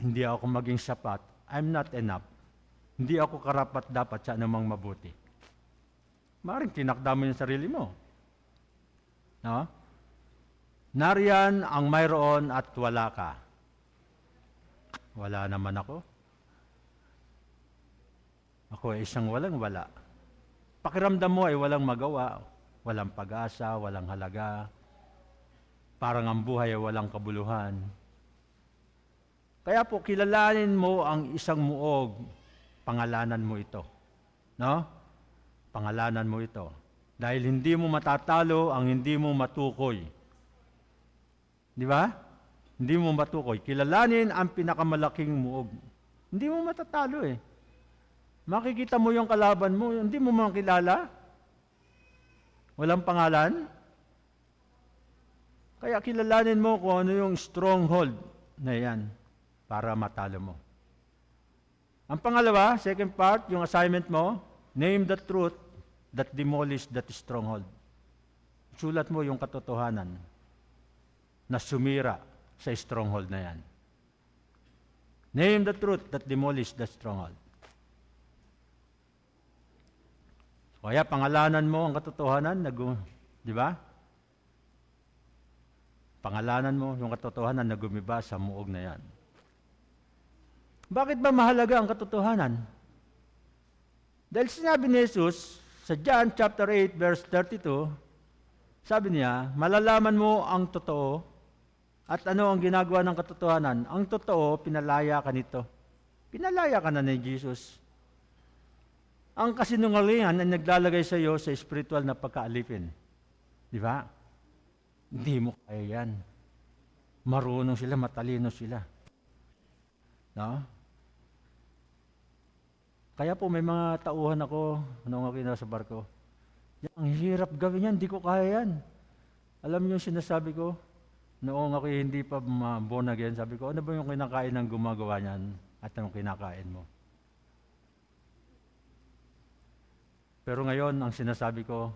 Hindi ako maging sapat. I'm not enough. Hindi ako karapat-dapat sa anumang mabuti. Maaaring tinakda mo yung sarili mo. No? Nariyan ang mayroon at wala ka. Wala naman ako. Ako ay isang walang wala. Pakiramdam mo ay walang magawa, walang pag-asa, walang halaga. Parang ang buhay ay walang kabuluhan. Kaya po, kilalanin mo ang isang muog, pangalanan mo ito. No? Pangalanan mo ito. Dahil hindi mo matatalo ang hindi mo matukoy. Di ba? Hindi mo matukoy. Kilalanin ang pinakamalaking muog. Hindi mo matatalo eh. Makikita mo yung kalaban mo, hindi mo makilala. Walang pangalan. Kaya kilalanin mo kung ano yung stronghold na yan para matalo mo. Ang pangalawa, second part, yung assignment mo, name the truth that demolished that stronghold. Sulat mo yung katotohanan na sumira sa stronghold na yan. Name the truth that demolished that stronghold. Kaya pangalanan mo ang katotohanan, di ba? Pangalanan mo yung katotohanan na gumiba sa muog na yan. Bakit ba mahalaga ang katotohanan? Dahil sinabi ni Jesus sa John chapter 8 verse 32, sabi niya, malalaman mo ang totoo at ano ang ginagawa ng katotohanan. Ang totoo, pinalaya ka nito. Pinalaya ka na ni Jesus. Ang kasinungalingan ay naglalagay sa iyo sa spiritual na pagkaalipin. Di ba? Hindi mo kaya yan. Marunong sila, matalino sila. No? Kaya po may mga tauhan ako nung ako nasa barko. Ang hirap gawin yan, hindi ko kaya yan. Alam niyo yung sinasabi ko? Noong ako hindi pa born again, sabi ko, ano ba yung kinakain ng gumagawa niyan at anong kinakain mo? Pero ngayon, ang sinasabi ko,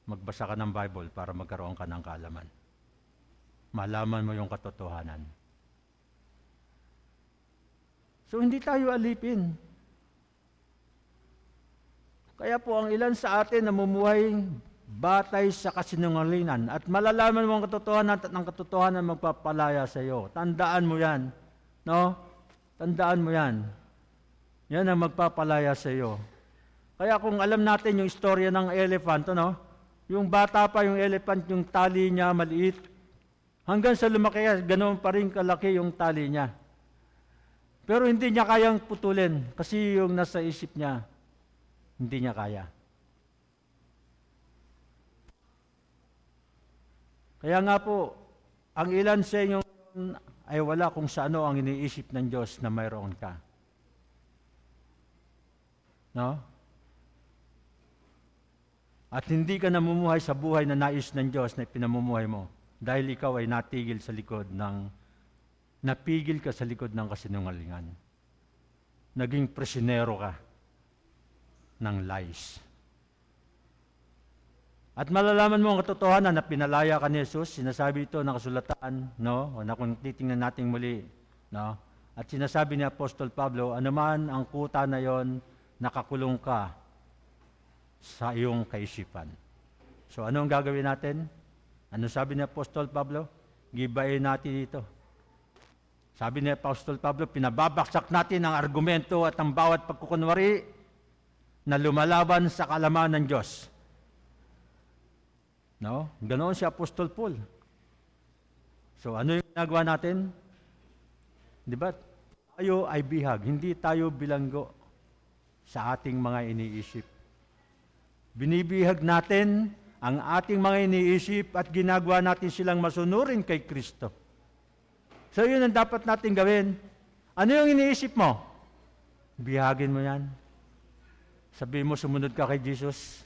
magbasa ka ng Bible para magkaroon ka ng kaalaman. Malaman mo yung katotohanan. So hindi tayo alipin. Kaya po ang ilan sa atin namumuhay batay sa kasinungalingan at malalaman mo ang katotohanan at ang katotohanan magpapalaya sa iyo. Tandaan mo yan. No? Tandaan mo yan. Yan ang magpapalaya sa iyo. Kaya kung alam natin yung istorya ng elephant, ano? Yung bata pa, yung elephant, yung tali niya maliit. Hanggang sa lumaki, ganoon pa rin kalaki yung tali niya. Pero hindi niya kayang putulin kasi yung nasa isip niya, hindi niya kaya. Kaya nga po, ang ilan sa inyo ay wala kung sa ano ang iniisip ng Diyos na mayroon ka. No? At hindi ka namumuhay sa buhay na nais ng Diyos na pinamumuhay mo dahil ikaw ay napigil ka sa likod ng kasinungalingan. Naging prisionero ka ng lies. At malalaman mo ang katotohanan na pinalaya ka ni Jesus, sinasabi ito ng kasulatan, no? O na kung titingnan natin muli, no? At sinasabi ni Apostol Pablo, anuman ang kuta na yon, nakakulong ka sa iyong kaisipan. So ano ang gagawin natin? Ano sabi ni Apostol Pablo? Gibayin natin ito. Sabi ni Apostol Pablo, pinababaksak natin ang argumento at ang bawat pagkukunwari na lumalaban sa kaalaman ng Diyos. No? Ganoon si Apostol Paul. So ano yung ginagawa natin? Di ba? Tayo ay bihag, hindi tayo bilanggo sa ating mga iniisip. Binibihag natin ang ating mga iniisip at ginagawa natin silang masunurin kay Kristo. So yun ang dapat natin gawin. Ano yung iniisip mo? Bihagin mo yan. Sabihin mo, sumunod ka kay Jesus.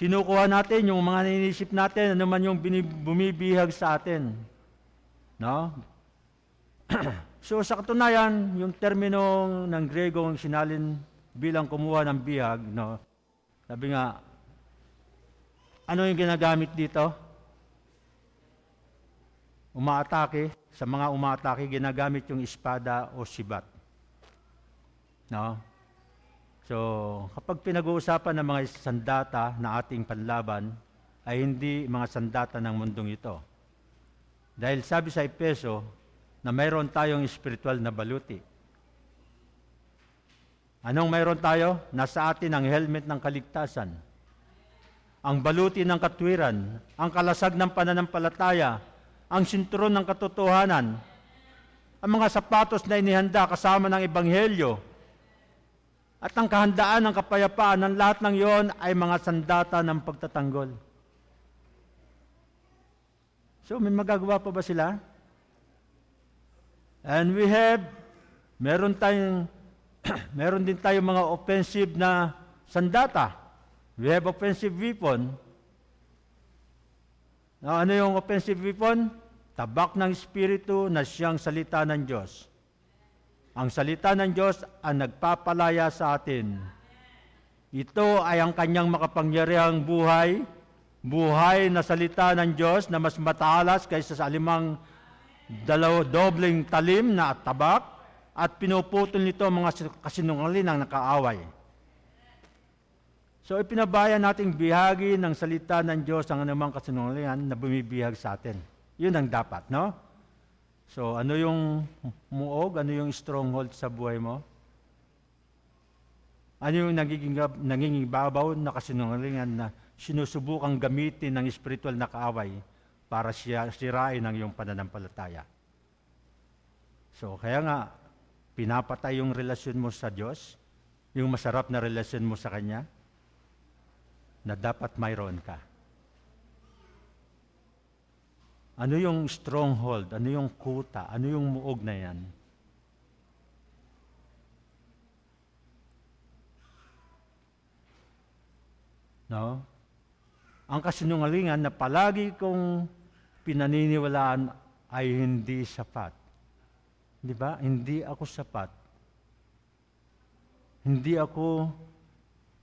Kinukuha natin yung mga iniisip natin, ano man yung bumibihag sa atin. No? So sa katunayan, yung termino ng Grego ang sinalin bilang kumuha ng bihag, no? Sabi nga, ano yung ginagamit dito? Umaatake, sa mga umaatake, ginagamit yung espada o sibat. No? So, kapag pinag-uusapan ng mga sandata na ating panlaban, ay hindi mga sandata ng mundong ito. Dahil sabi sa Efeso, na mayroon tayong spiritual na baluti. Anong mayroon tayo? Nasa atin ang helmet ng kaligtasan, ang baluti ng katwiran, ang kalasag ng pananampalataya, ang sinturon ng katotohanan, ang mga sapatos na inihanda kasama ng ebanghelyo, at ang kahandaan ng kapayapaan, ng lahat ng iyon ay mga sandata ng pagtatanggol. So, may magagawa pa ba sila? And meron din tayong mga offensive na sandata. We have offensive weapon. Now, ano yung offensive weapon? Tabak ng Espiritu na siyang salita ng Diyos. Ang salita ng Diyos ang nagpapalaya sa atin. Ito ay ang kanyang makapangyarihang buhay na salita ng Diyos na mas matalas kaysa sa alimang dobleng talim na tabak at pinuputol nito ang mga kasinungalingang nakaaway. So ipinabaya nating bihagi ng salita ng Diyos ang anumang kasinungalingan na bumibihag sa atin. Yun ang dapat, no? So ano yung muog, ano yung stronghold sa buhay mo? Ano yung nagiging babaw na kasinungalingan na sinusubukang gamitin ng spiritual na kaaway para sirain ang iyong pananampalataya. So, kaya nga, pinapatay yung relasyon mo sa Diyos, yung masarap na relasyon mo sa Kanya, na dapat mayroon ka. Ano yung stronghold? Ano yung kuta? Ano yung muog na yan? No? Ang kasinungalingan na palagi kong pinaniniwalaan ay hindi sapat. Di ba? Hindi ako sapat. Hindi ako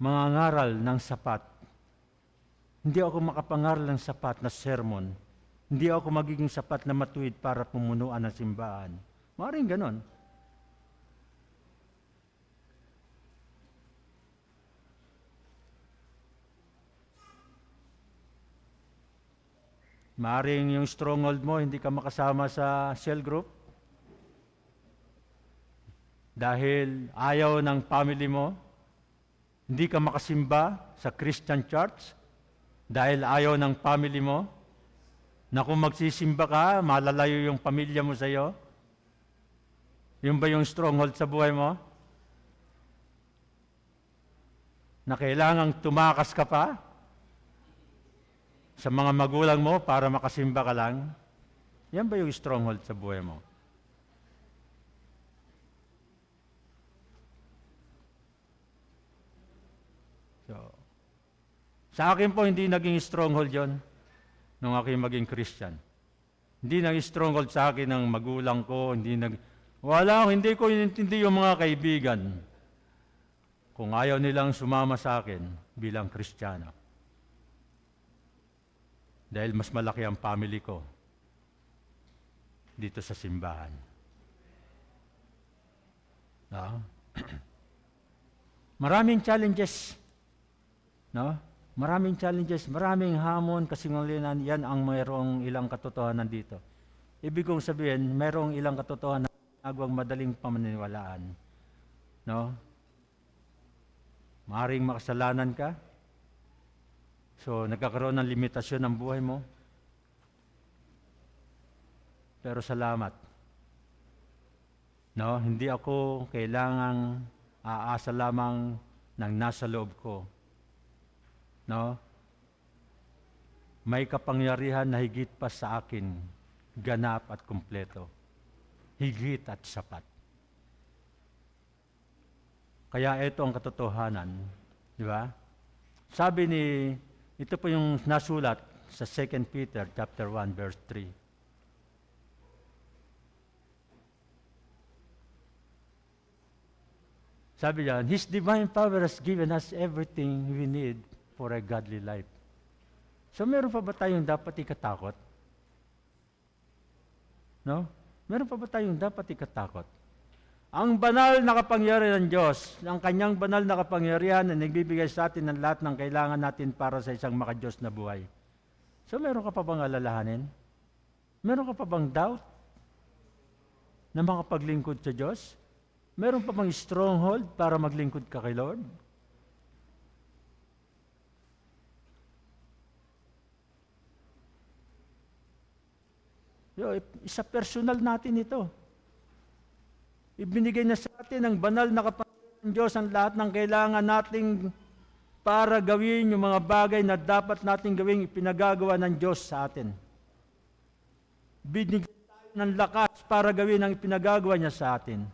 mangangaral ng sapat. Hindi ako makapangaral ng sapat na sermon. Hindi ako magiging sapat na matuwid para pumunuan ng simbahan. Maaaring ganon. Maaaring yung stronghold mo, hindi ka makasama sa cell group. Dahil ayaw ng family mo. Hindi ka makasimba sa Christian church. Dahil ayaw ng family mo. Na kung magsisimba ka, malalayo yung pamilya mo sa iyo. Yun ba yung stronghold sa buhay mo? Na kailangang tumakas ka pa sa mga magulang mo para makasimba ka lang? Yan ba yung stronghold sa buhay mo? So, sa akin po, hindi naging stronghold yon nung aking maging Christian. Hindi naging stronghold sa akin ng magulang ko, hindi ko inintindi yung mga kaibigan kung ayaw nilang sumama sa akin bilang Kristiyano. Dahil mas malaki ang family ko dito sa simbahan. No? Maraming challenges. No? Maraming challenges, maraming hamon, kasinungalingan, yan ang mayroong ilang katotohanan dito. Ibig kong sabihin, mayroong ilang katotohanan na agwang madaling pamaniniwalaan. No? Maaaring makasalanan ka. So, nagkakaroon ng limitasyon ng buhay mo. Pero salamat. No, hindi ako kailangang aasa lamang ng nasa loob ko. No? May kapangyarihan na higit pa sa akin, ganap at kumpleto. Higit at sapat. Kaya ito ang katotohanan, di ba? Sabi ito po yung nasulat sa 2 Peter chapter 1 verse 3. Sabi diyan, His divine power has given us everything we need for a godly life. So meron pa ba tayong dapat ikatakot? No? Meron pa ba tayong dapat ikatakot? Ang banal na kapangyarihan ng Diyos, ang kanyang banal na kapangyarihan na nagbibigay sa atin ng lahat ng kailangan natin para sa isang makadiyos na buhay. So meron ka pa bang alalahanin? Meron ka pa bang doubt na makapaglingkod sa Diyos? Meron pa bang stronghold para maglingkod ka kay Lord? Isa personal natin ito. Ibinigay na sa atin ng banal na kapangyarihan ng Diyos ang lahat ng kailangan nating para gawin yung mga bagay na dapat nating gawing ipinagagawa ng Diyos sa atin. Binigyan tayo ng lakas para gawin ang ipinagagawa niya sa atin.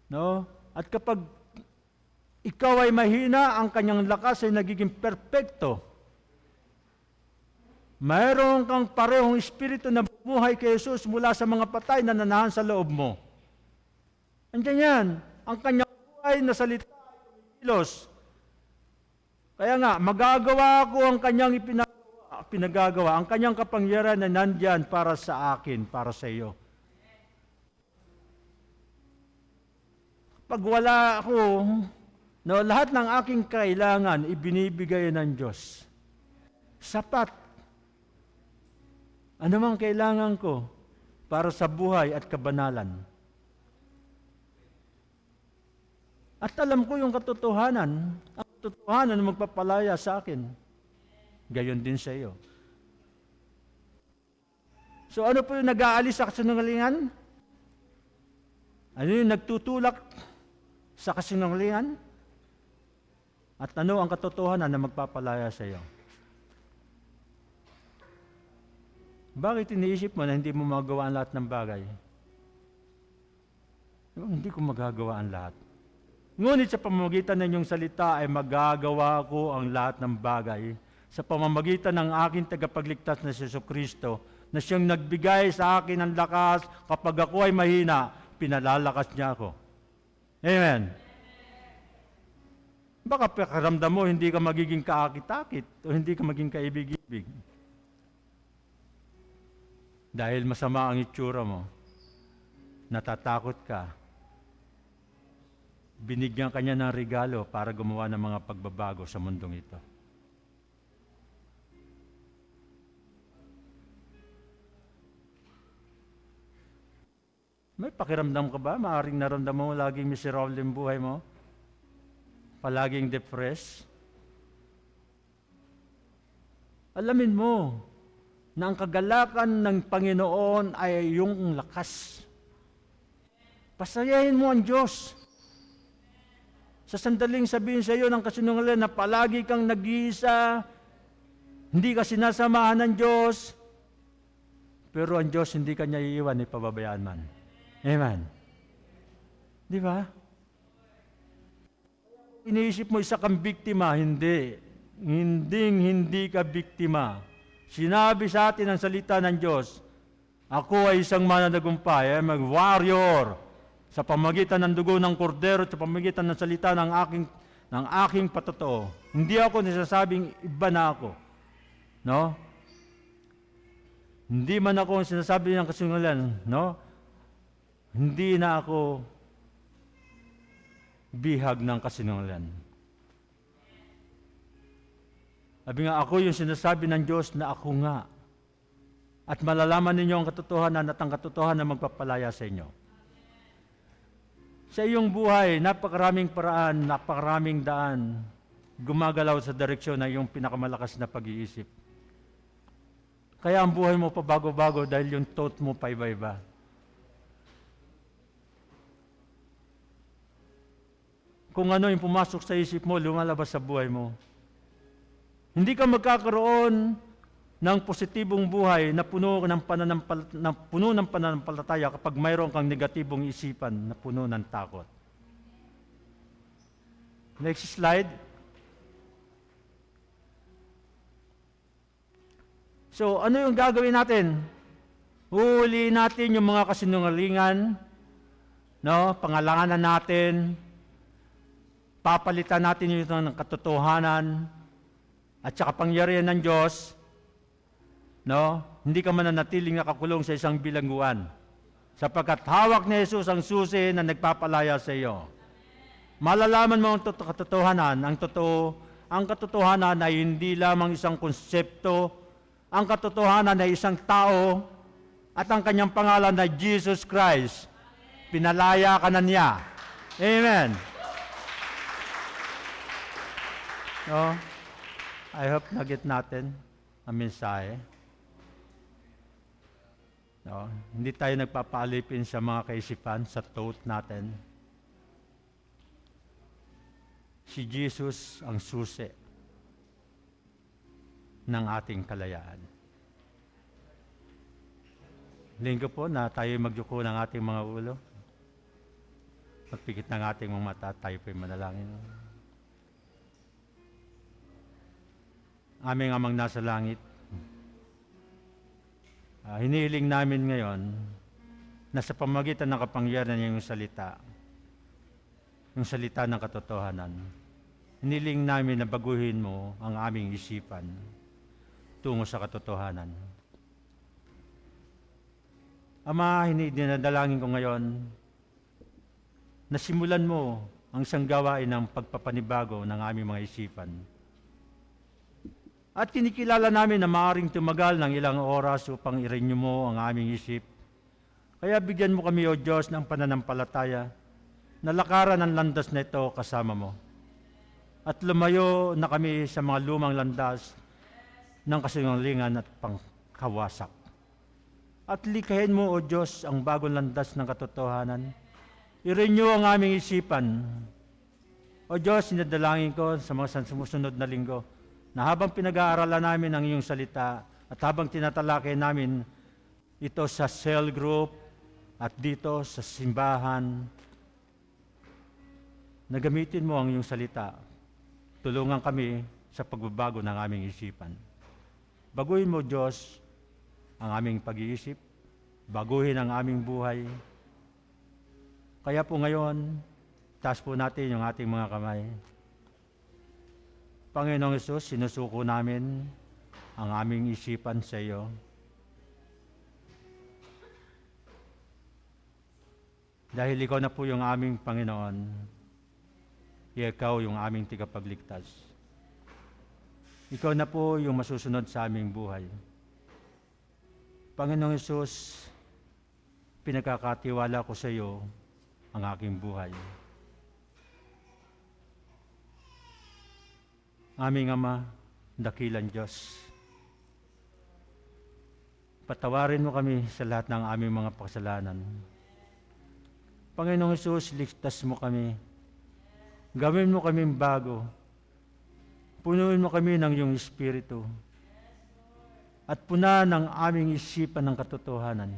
No? At kapag ikaw ay mahina, ang kanyang lakas ay nagiging perpekto. Mayroon kang parehong espiritu na bumuhay kay Jesus mula sa mga patay na nanahan sa loob mo. Andiyan yan. Ang kanyang buhay na salita ay kilos. Kaya nga, magagawa ko ang kanyang pinagagawa. Ang kanyang kapangyarihan na nandyan para sa akin, para sa iyo. Pag wala ako, no, lahat ng aking kailangan, ibinibigay ng Diyos. Sapat. Ano mang kailangan ko para sa buhay at kabanalan. At alam ko yung katotohanan. Ang katotohanan na magpapalaya sa akin. Gayon din sa iyo. So ano po yung nag-aalis sa kasinungalingan? Ano yung nagtutulak sa kasinungalingan? At ano ang katotohanan na magpapalaya sa iyo? Bakit iniisip mo na hindi mo magawa ang lahat ng bagay? Hindi ko magagawa ang lahat. Ngunit sa pamamagitan ng iyong salita ay magagawa ko ang lahat ng bagay sa pamamagitan ng aking tagapagligtas na si Jesucristo, na siyang nagbigay sa akin ng lakas kapag ako ay mahina, pinalalakas niya ako. Amen. Baka pakiramdam mo, hindi ka magiging kaakit-akit o hindi ka maging kaibig-ibig. Dahil masama ang itsura mo, natatakot ka, binigyan ka niya ng regalo para gumawa ng mga pagbabago sa mundong ito. May pakiramdam ka ba? Maaring naramdaman mo laging miserable yung buhay mo? Palaging depressed? Alamin mo na ang kagalakan ng Panginoon ay iyong lakas. Pasayahin mo ang Diyos. Sa sandaling sabihin sa iyo ng kasinungalingan na palagi kang nag-iisa, hindi ka sinasamahan ng Diyos, pero ang Diyos hindi kanya iiwan, ipababayaan man. Amen. Di ba? Iniisip mo isa kang biktima, hindi. Hindi ka biktima. Sinabi sa atin ang salita ng Diyos, ako ay isang mananagumpay, mag-warrior sa pamagitan ng dugo ng kordero, sa pamagitan ng salita ng aking patotoo. Hindi ako nasasabing iba na ako. No? Hindi man ako sinasabi ng kasinungalingan, no? Hindi na ako bihag ng kasinungalingan. Sabi nga, ako yung sinasabi ng Diyos na ako nga. At malalaman ninyo ang katotohanan at ang katotohanan na magpapalaya sa inyo. Sa iyong buhay, napakaraming paraan, napakaraming daan, gumagalaw sa direksyon ng iyong pinakamalakas na pag-iisip. Kaya ang buhay mo pabago-bago dahil yung thought mo pa iba-iba. Kung ano yung pumasok sa isip mo, lumalabas sa buhay mo. Hindi ka magkakaroon ng positibong buhay na puno ng pananampalataya kapag mayroon kang negatibong isipan na puno ng takot. Next slide. So, ano yung gagawin natin? Huhuliin natin yung mga kasinungalingan, no? Pangalanan natin, papalitan natin yung ng katotohanan at saka pangyarihan ng Diyos, no? Hindi ka mananatiling nakakulong sa isang bilangguan sapagkat hawak ni Jesus ang susi na nagpapalaya sa iyo. Malalaman mo ang katotohanan, ang katotohanan ay hindi lamang isang konsepto, ang katotohanan ay isang tao at ang kanyang pangalan ay Jesus Christ. Pinalaya ka na niya. Amen. No? I hope na-get natin ang mensahe. No? Hindi tayo nagpapaalipin sa mga kaisipan, sa thought natin. Si Jesus ang susi ng ating kalayaan. Linggo po na tayo magyuko ng ating mga ulo. Pagpikit ng ating mga mata, tayo po'y manalangin. Aming Amang nasa langit, hinihiling namin ngayon na sa pamagitan ng kapangyarihan ng iyong salita, yung salita ng katotohanan, hinihiling namin na baguhin mo ang aming isipan tungo sa katotohanan. Ama, dinadalangin ko ngayon na simulan mo ang isang gawain ng pagpapanibago ng aming mga isipan. At kinikilala namin na maaaring tumagal ng ilang oras upang i-renew mo ang aming isip. Kaya bigyan mo kami, O Diyos, ng pananampalataya na lakaran ang landas na ito kasama mo. At lumayo na kami sa mga lumang landas ng kasinungalingan at pangkawasak. At likhain mo, O Diyos, ang bagong landas ng katotohanan I-renew ang aming isipan. O Diyos, sinadalangin ko sa mga sumusunod na linggo na habang pinag-aaralan namin ang iyong salita at habang tinatalakay namin ito sa cell group at dito sa simbahan, na gamitin mo ang iyong salita. Tulungan kami sa pagbabago ng aming isipan. Baguhin mo, Diyos, ang aming pag-iisip, baguhin ang aming buhay. Kaya po ngayon, taas po natin yung ating mga kamay. Panginoong Hesus, sinusuko namin ang aming isipan sa iyo. Dahil ikaw na po yung aming Panginoon, ikaw yung aming tigapagligtas. Ikaw na po yung masusunod sa aming buhay. Panginoong Hesus, pinagkakatiwala ko sa iyo ang aking buhay. Aming Ama, dakilang Diyos, patawarin mo kami sa lahat ng aming mga kasalanan. Panginoong Hesus, ligtas mo kami. Gawin mo kaming bago. Punuin mo kami ng iyong Espiritu. At punan ang aming isipan ng katotohanan.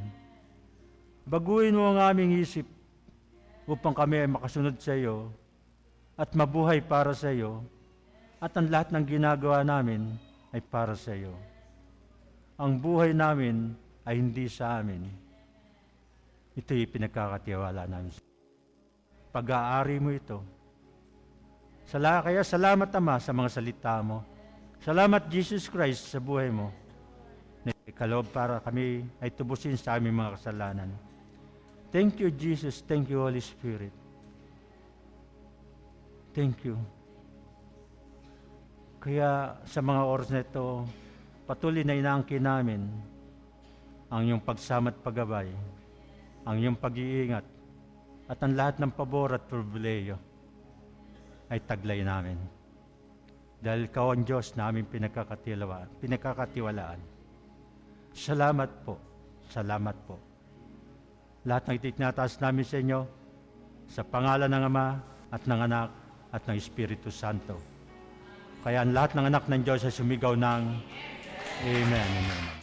Baguhin mo ang aming isip upang kami ay makasunod sa iyo at mabuhay para sa iyo. At ang lahat ng ginagawa namin ay para sa iyo. Ang buhay namin ay hindi sa amin. Ito'y pinagkakatiwala namin. Pag-aari mo ito. Kaya salamat, Ama, sa mga salita mo. Salamat, Jesus Christ, sa buhay mo. Na ikaloob para kami ay tubusin sa aming mga kasalanan. Thank you, Jesus. Thank you, Holy Spirit. Thank you. Kaya sa mga oras na ito, patuloy na inaangkin namin ang iyong pagsama at paggabay, ang iyong pag-iingat, at ang lahat ng pabor at pribileyo ay taglay namin. Dahil ikaw ang Diyos na aming pinagkakatiwalaan. Salamat po. Salamat po. Lahat ng itinataas namin sa inyo, sa pangalan ng Ama at ng Anak at ng Espiritu Santo. Kaya ang lahat ng anak ng Diyos ay sumigaw ng Amen. Amen.